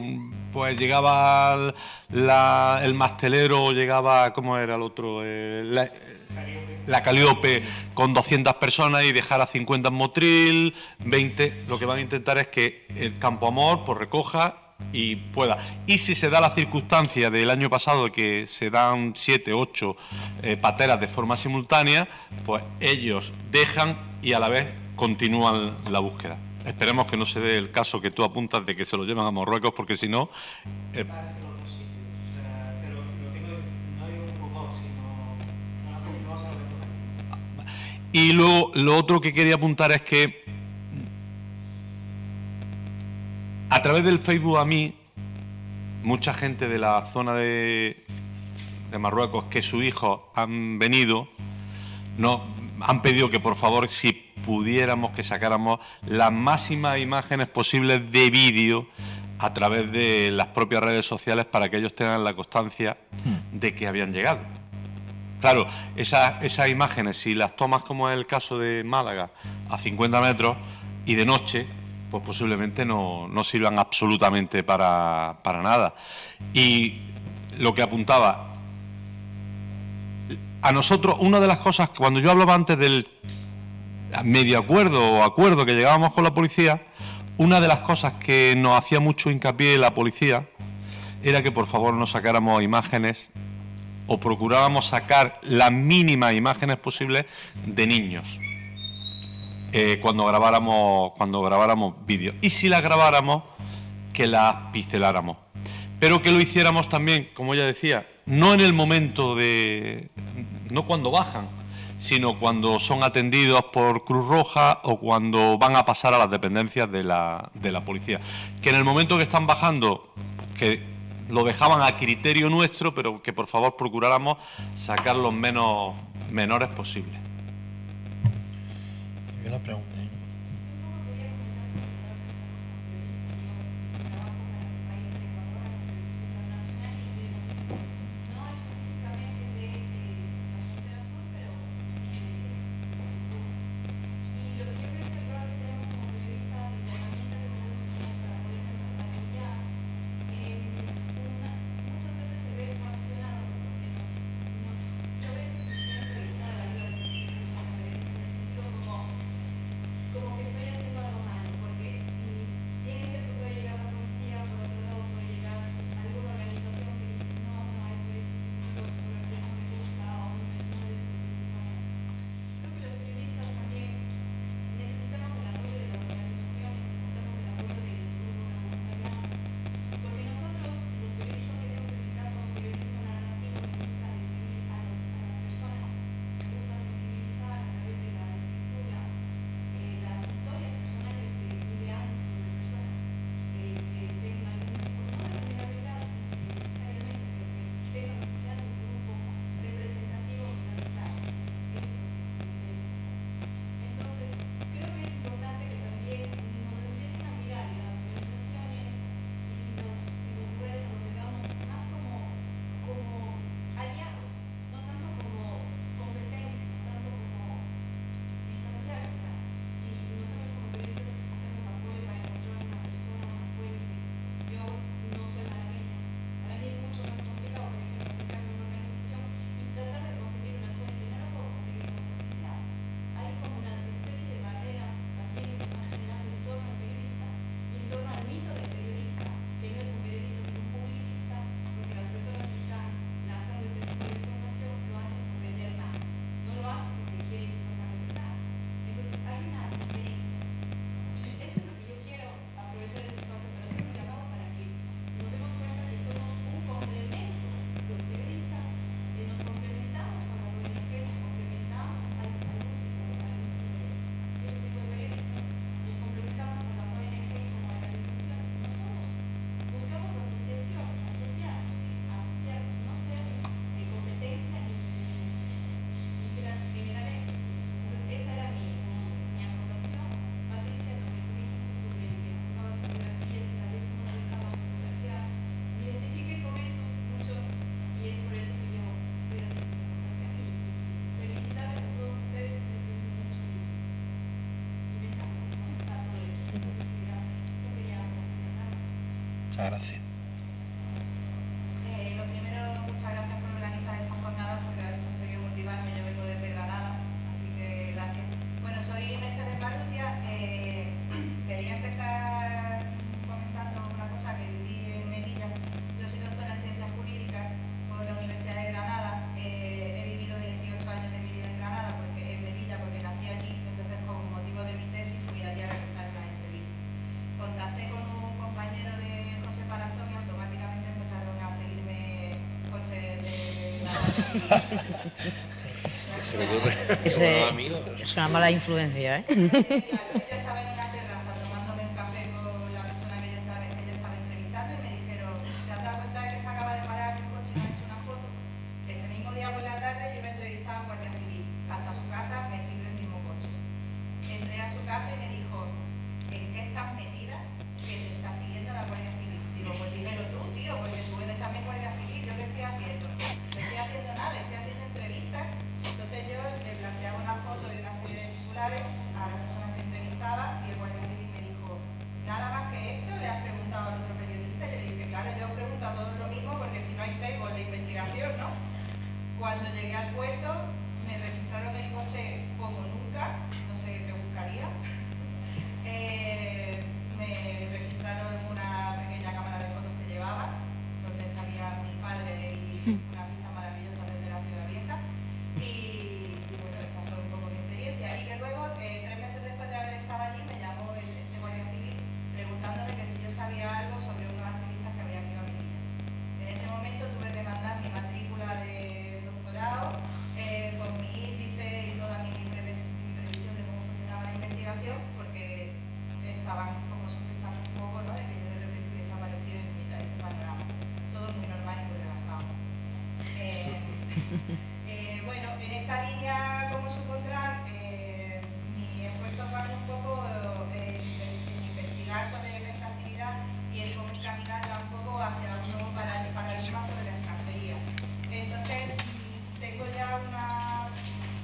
pues llegaba el mastelero, llegaba, ¿cómo era el otro? La Calíope con 200 personas y dejar a 50 en Motril, 20. Lo que van a intentar es que el Campo Amor pues recoja y pueda. Y si se da la circunstancia del año pasado de que se dan 7, 8 pateras de forma simultánea, pues ellos dejan y a la vez continúan la búsqueda. Esperemos que no se dé el caso que tú apuntas de que se lo llevan a Marruecos, porque si no... Y lo otro que quería apuntar es que a través del Facebook a mí, mucha gente de la zona de Marruecos, que sus hijos han venido, han pedido que por favor, si pudiéramos, que sacáramos las máximas imágenes posibles de vídeo a través de las propias redes sociales para que ellos tengan la constancia de que habían llegado. Claro, esas imágenes, si las tomas, como es el caso de Málaga, a 50 metros y de noche, pues posiblemente no sirvan absolutamente para nada. Y lo que apuntaba, a nosotros, una de las cosas, cuando yo hablaba antes del medio acuerdo o acuerdo que llegábamos con la policía, una de las cosas que nos hacía mucho hincapié la policía era que por favor nos sacáramos imágenes o procurábamos sacar las mínimas imágenes posibles de niños cuando grabáramos vídeos. Y si las grabáramos, que las pixeláramos. Pero que lo hiciéramos también, como ella decía, no en el momento no cuando bajan, sino cuando son atendidos por Cruz Roja o cuando van a pasar a las dependencias de la policía. Que en el momento que están bajando, que lo dejaban a criterio nuestro, pero que por favor procuráramos sacar los menores posibles. Hay una pregunta. Muchas gracias. Lo primero, muchas gracias por organizar esta jornada, porque ha conseguido motivarme. Yo vengo desde Granada, así que gracias. Bueno, soy Mercedes Barrutia. Quería empezar comentando una cosa que viví en Melilla. Yo soy doctora en Ciencias Jurídicas por la Universidad de Granada. He vivido 18 años de mi vida en Granada, en Melilla, porque nací allí. Entonces, con motivo de mi tesis, fui allí a realizar una entrevista. Contacté con un compañero de José Palazón y automáticamente empezaron a seguirme coches de Se me ocurre. Es una mala influencia, ¿eh? Yo estaba en una terraza tomándome un café con la persona que yo estaba entrevistando y me dijeron, ¿te has dado cuenta de que se acaba de parar el coche y me ha hecho una foto? Ese mismo día por la tarde yo me entrevistaba a un guardia civil. Hasta su casa me sirve el mismo coche. Entré a su casa y me dijo, ¿en qué estás metida que te está siguiendo la Guardia Civil? Digo, pues dímelo tú, tío, porque tú eres también Guardia Civil. ¿Yo qué estoy haciendo? No estoy haciendo nada, estoy haciendo entrevistas. Entonces yo le planteaba una foto y una serie de titulares a las personas que entrevistaba y el Guardia Civil me dijo, nada más que esto, le has preguntado al otro periodista. Yo le dije, claro, yo he preguntado todo lo mismo porque si no hay sesgo en la investigación, ¿no? Cuando llegué al puerto me registraron el coche como nunca, no sé qué buscaría. Me registraron una pequeña cámara de fotos que llevaba, donde salía mi padre y una vista maravillosa desde la Ciudad Vieja. Y bueno, esa fue un poco mi experiencia. Y que luego, 3 meses después de haber estado allí, me llamó este Guardia Civil preguntándome que si yo sabía algo sobre unos activistas que habían ido a Melilla. En ese momento tuve que mandar mi matrícula de doctorado con mi índice y toda mi previsión de cómo funcionaba la investigación, porque estaban como sospechando un poco, ¿no?, de que yo de repente hubiese aparecido en mitad de ese panorama. Todo muy normal y muy relajado. Bueno, en esta línea, como supondrán, mis esfuerzos van un poco en investigar sobre esta actividad y en cómo encaminarla un poco hacia un nuevo paradigma sobre la extranjería. Entonces, tengo ya una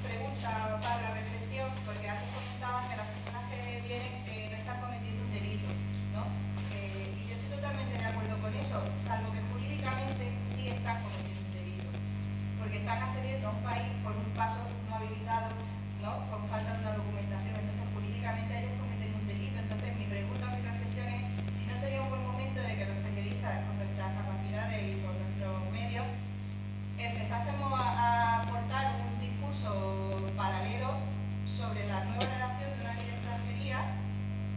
pregunta para la reflexión, porque antes comentaba que las personas que vienen no están cometiendo un delito, ¿no? Y yo estoy totalmente de acuerdo con eso, salvo que jurídicamente sí están cometiendo un delito, porque están accediendo a un país por un paso no habilitado, ¿no?, con falta de una documentación. Entonces, jurídicamente ellos cometen un delito. Entonces, mi pregunta, mi reflexión es si no sería un buen momento de que los periodistas, con nuestras capacidades y con nuestros medios, empezásemos a aportar un discurso paralelo sobre la nueva redacción de una ley de extranjería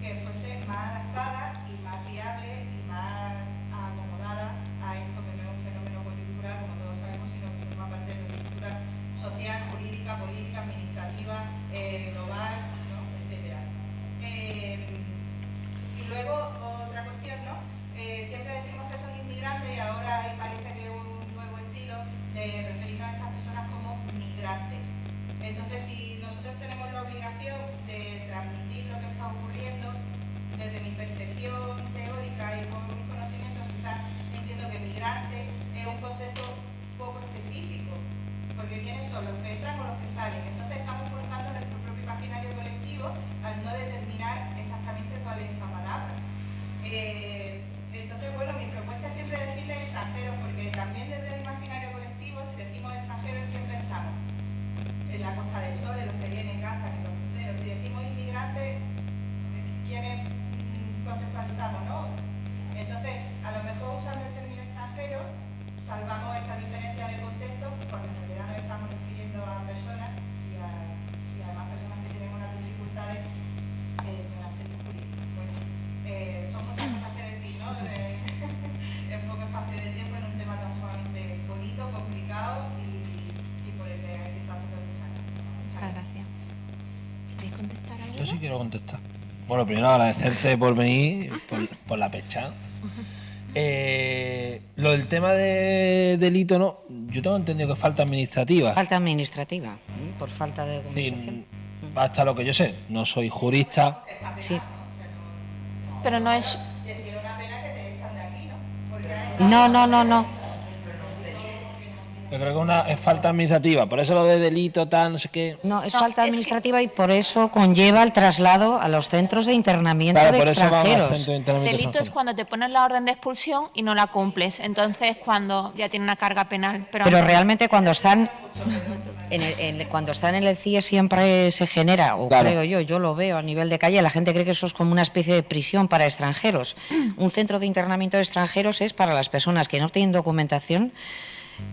que fuese más adaptada y más viable y más acomodada a esto que no es un fenómeno coyuntural, como todos sabemos, sino que forma parte de la estructura social, jurídica, política, administrativa, global, ¿no?, etcétera. Y luego, otra cuestión, ¿no? Siempre decimos que son inmigrantes y ahora parece que es un nuevo estilo de referirnos a estas personas como migrantes. Entonces, si nosotros tenemos la obligación de transmitir lo que está ocurriendo desde mi percepción teórica y con mis conocimientos, quizás entiendo que migrante es un concepto poco específico, porque ¿quiénes son los que entran o los que salen? Entonces estamos forzando nuestro propio imaginario colectivo al no determinar exactamente cuál es esa palabra. Entonces, bueno, mi propuesta es siempre decirles extranjeros, porque también desde el imaginario colectivo, si decimos extranjeros, ¿en quién pensamos? En la Costa del Sol, en los que vienen, gastan, en los cruceros. Si decimos inmigrantes, ¿quiénes contextualizamos, no? Entonces, a lo mejor usando el término extranjero, salvamos esa diferencia de contexto, porque en realidad nos estamos refiriendo a personas y además personas que tienen unas dificultades en el aspecto jurídico. Bueno, son muchas cosas que decir, ¿no? En poco espacio de tiempo, en un tema tan sumamente bonito, complicado y por el que hay que tanto que luchar. Muchas gracias. ¿Queréis contestar algo? Yo sí quiero contestar. Bueno, primero agradecerte por venir, por la pecha. Lo del tema de delito, no, yo tengo entendido que es falta administrativa. Falta administrativa, por falta de documentación. Sí, hasta lo que yo sé, no soy jurista. Sí. Pero no es... No. Yo creo que es falta administrativa, por eso lo de delito, tal, no sé qué. No, es falta administrativa y por eso conlleva el traslado a los centros de internamiento de extranjeros. Delito es cuando te ponen la orden de expulsión y no la cumples, entonces cuando ya tiene una carga penal. Pero realmente cuando están cuando están en el CIE siempre se genera, o claro, creo yo lo veo a nivel de calle, la gente cree que eso es como una especie de prisión para extranjeros. Un centro de internamiento de extranjeros es para las personas que no tienen documentación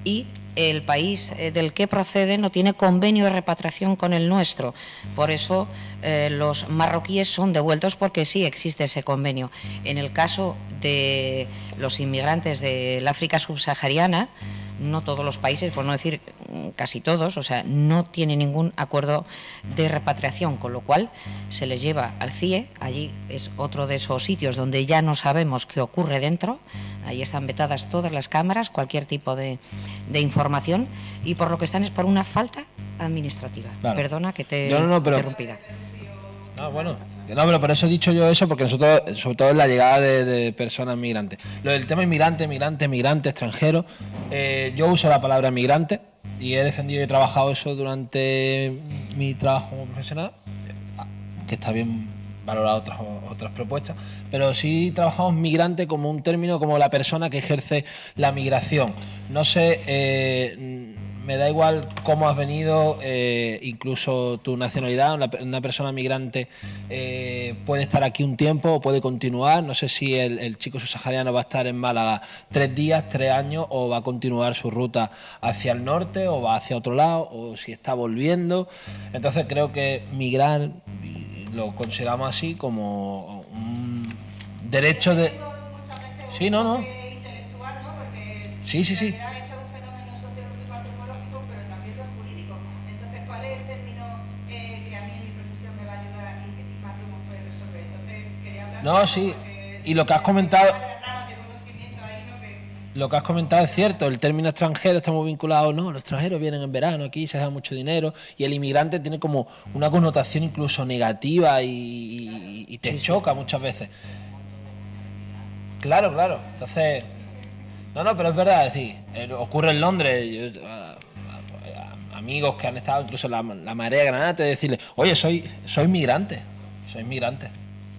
y el país del que proceden no tiene convenio de repatriación con el nuestro. Por eso los marroquíes son devueltos porque sí existe ese convenio. En el caso de los inmigrantes del África subsahariana, no todos los países, por no decir casi todos, o sea, no tienen ningún acuerdo de repatriación, con lo cual se les lleva al CIE. Allí es otro de esos sitios donde ya no sabemos qué ocurre dentro. Ahí están vetadas todas las cámaras, cualquier tipo de información, y por lo que están es por una falta administrativa. Claro. Perdona que te he interrumpido. No, bueno, no, pero por eso he dicho yo eso, porque nosotros, sobre todo en la llegada de personas migrantes. Lo del tema migrante, extranjero, yo uso la palabra migrante y he defendido y he trabajado eso durante mi trabajo como profesional, que está bien valorado otras propuestas, pero sí trabajamos migrante como un término, como la persona que ejerce la migración. No sé, me da igual cómo has venido, incluso tu nacionalidad. Una persona migrante puede estar aquí un tiempo o puede continuar. No sé si el chico subsahariano va a estar en Málaga 3 días, 3 años, o va a continuar su ruta hacia el norte o va hacia otro lado, o si está volviendo. Entonces creo que migrar lo consideramos así como un derecho de... Sí, no. Sí. No, sí, y lo que has comentado es cierto. El término extranjero está muy vinculado, no, los extranjeros vienen en verano aquí, se da mucho dinero, y el inmigrante tiene como una connotación incluso negativa y te choca muchas veces. Claro, entonces, no, pero es verdad, es decir, ocurre en Londres. Amigos que han estado incluso en la Marea Granate, decirle, oye, soy migrante.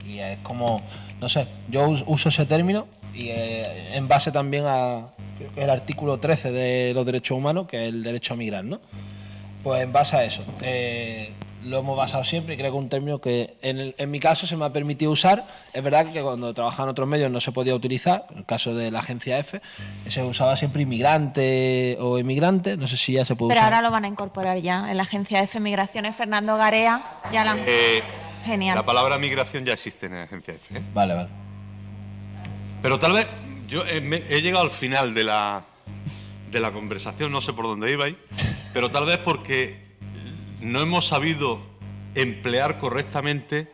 Y es como, no sé, yo uso ese término y en base también a el artículo 13 de los derechos humanos, que es el derecho a migrar, ¿no? Pues en base a eso, lo hemos basado siempre y creo que es un término que en mi caso se me ha permitido usar. Es verdad que cuando trabajaba en otros medios no se podía utilizar, en el caso de la agencia F, se usaba siempre inmigrante o emigrante, no sé si ya se puede usar. Pero ahora lo van a incorporar ya en la agencia F Migraciones. Fernando Garea, ya la... Genial. La palabra migración ya existe en la agencia F. Vale. Pero tal vez yo he llegado al final de la conversación, no sé por dónde ibais, pero tal vez porque no hemos sabido emplear correctamente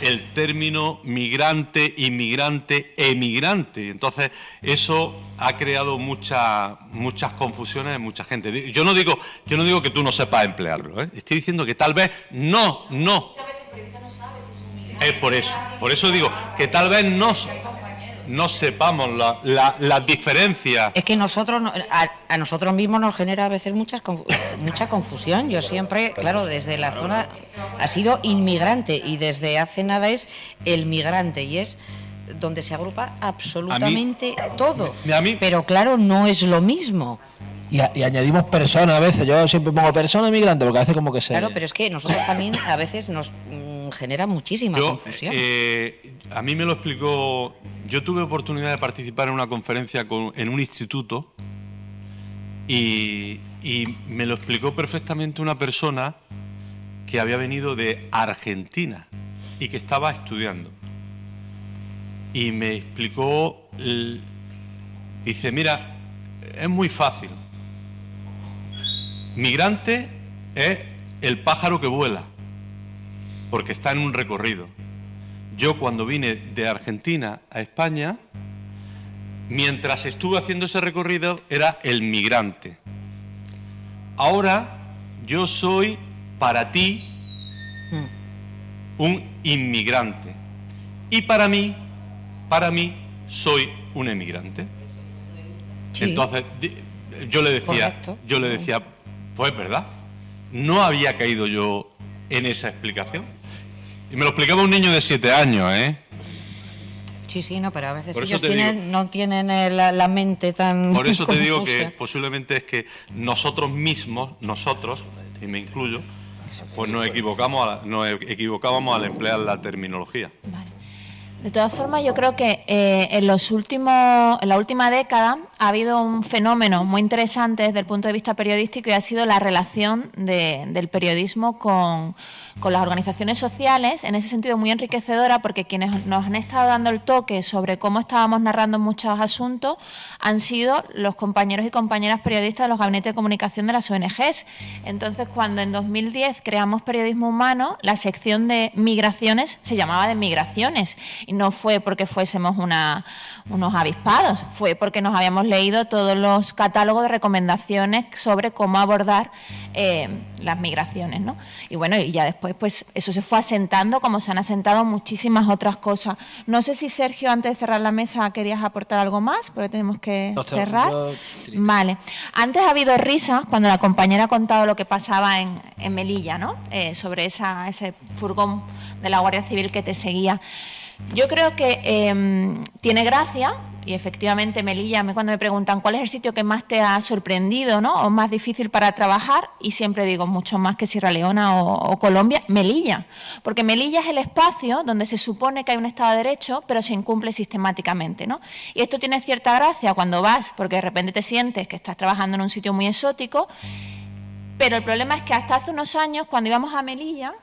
el término migrante, inmigrante, emigrante. Entonces, eso ha creado muchas confusiones en mucha gente. Yo no digo que tú no sepas emplearlo, ¿eh? Estoy diciendo que tal vez no. Por eso digo que tal vez no sepamos las diferencias. Es que a nosotros mismos nos genera a veces mucha confusión. Yo siempre, claro, desde la zona ha sido inmigrante y desde hace nada es el migrante, y es donde se agrupa absolutamente todo. Pero claro, no es lo mismo. Y añadimos personas a veces. Yo siempre pongo persona inmigrante porque a veces como que se... Claro, pero es que nosotros también a veces nos genera muchísima confusión. A mí me lo explicó... Yo tuve oportunidad de participar en una conferencia en un instituto y me lo explicó perfectamente una persona que había venido de Argentina y que estaba estudiando. Y me explicó... Dice, mira, es muy fácil. Migrante es el pájaro que vuela, porque está en un recorrido. Yo cuando vine de Argentina a España, mientras estuve haciendo ese recorrido, era el migrante. Ahora yo soy para ti un inmigrante. Y para mí soy un emigrante. Sí. Entonces, yo le Correcto. decía, pues verdad, no había caído yo en esa explicación. Y me lo explicaba un niño de 7 años, ¿eh? Sí, sí, no, pero a veces Por eso ellos no tienen la mente tan Por eso te digo confusa. que posiblemente es que nosotros mismos, y me incluyo, pues nos equivocábamos al emplear la terminología. Vale. De todas formas, yo creo que en la última década ha habido un fenómeno muy interesante desde el punto de vista periodístico y ha sido la relación del periodismo con las organizaciones sociales, en ese sentido muy enriquecedora, porque quienes nos han estado dando el toque sobre cómo estábamos narrando muchos asuntos han sido los compañeros y compañeras periodistas de los gabinetes de comunicación de las ONGs. Entonces, cuando en 2010 creamos Periodismo Humano, la sección de migraciones se llamaba de migraciones, y no fue porque fuésemos unos avispados, fue porque nos habíamos leído todos los catálogos de recomendaciones sobre cómo abordar las migraciones, ¿no? Y bueno, y ya después pues eso se fue asentando, como se han asentado muchísimas otras cosas. No sé si, Sergio, antes de cerrar la mesa querías aportar algo más, porque tenemos que cerrar. Vale. Antes ha habido risas cuando la compañera ha contado lo que pasaba en Melilla, ¿no? Sobre ese furgón de la Guardia Civil que te seguía. Yo creo que tiene gracia, y efectivamente Melilla, cuando me preguntan cuál es el sitio que más te ha sorprendido, ¿no?, o más difícil para trabajar, y siempre digo mucho más que Sierra Leona o Colombia, Melilla, porque Melilla es el espacio donde se supone que hay un Estado de Derecho, pero se incumple sistemáticamente, ¿no? Y esto tiene cierta gracia cuando vas, porque de repente te sientes que estás trabajando en un sitio muy exótico, pero el problema es que hasta hace unos años, cuando íbamos a Melilla,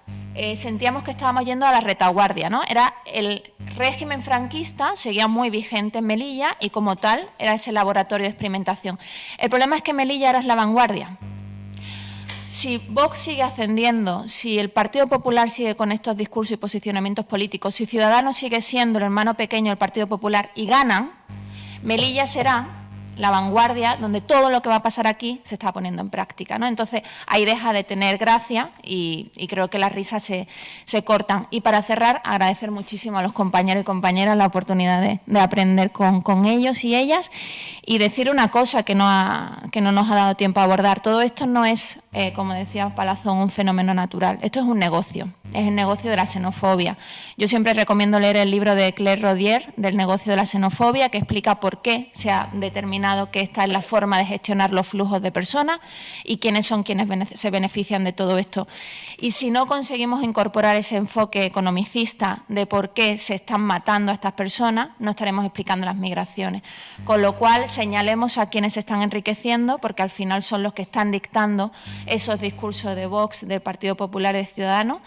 sentíamos que estábamos yendo a la retaguardia, ¿no? Era el régimen franquista, seguía muy vigente en Melilla y como tal era ese laboratorio de experimentación. El problema es que Melilla era la vanguardia. Si Vox sigue ascendiendo, si el Partido Popular sigue con estos discursos y posicionamientos políticos, si Ciudadanos sigue siendo el hermano pequeño del Partido Popular y ganan, Melilla será la vanguardia donde todo lo que va a pasar aquí se está poniendo en práctica, ¿no? Entonces ahí deja de tener gracia y creo que las risas se cortan. Y para cerrar, agradecer muchísimo a los compañeros y compañeras la oportunidad de aprender con ellos y ellas, y decir una cosa que no nos ha dado tiempo a abordar. Todo esto no es, como decía Palazón, un fenómeno natural. Esto es un negocio, es el negocio de la xenofobia. Yo siempre recomiendo leer el libro de Claire Rodier, del negocio de la xenofobia, que explica por qué se ha determinado que esta es la forma de gestionar los flujos de personas y quiénes son quienes se benefician de todo esto. Y si no conseguimos incorporar ese enfoque economicista de por qué se están matando a estas personas, no estaremos explicando las migraciones. Con lo cual, señalemos a quienes se están enriqueciendo, porque al final son los que están dictando esos discursos de Vox, del Partido Popular y de Ciudadanos,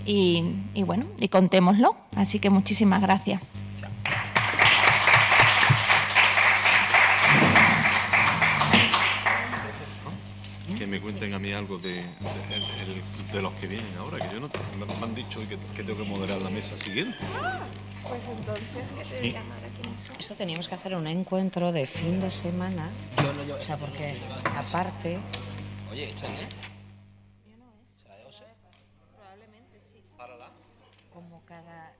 y bueno, y contémoslo. Así que muchísimas gracias. Que me cuenten a mí algo de los que vienen ahora, que yo no me han dicho que tengo que moderar la mesa siguiente. Pues entonces, ¿qué te digan ahora quiénes son? Eso teníamos que hacer un encuentro de fin de semana, o sea, porque aparte... Oye, ¿esto es? ¿Será de Ose? Probablemente sí. Como cada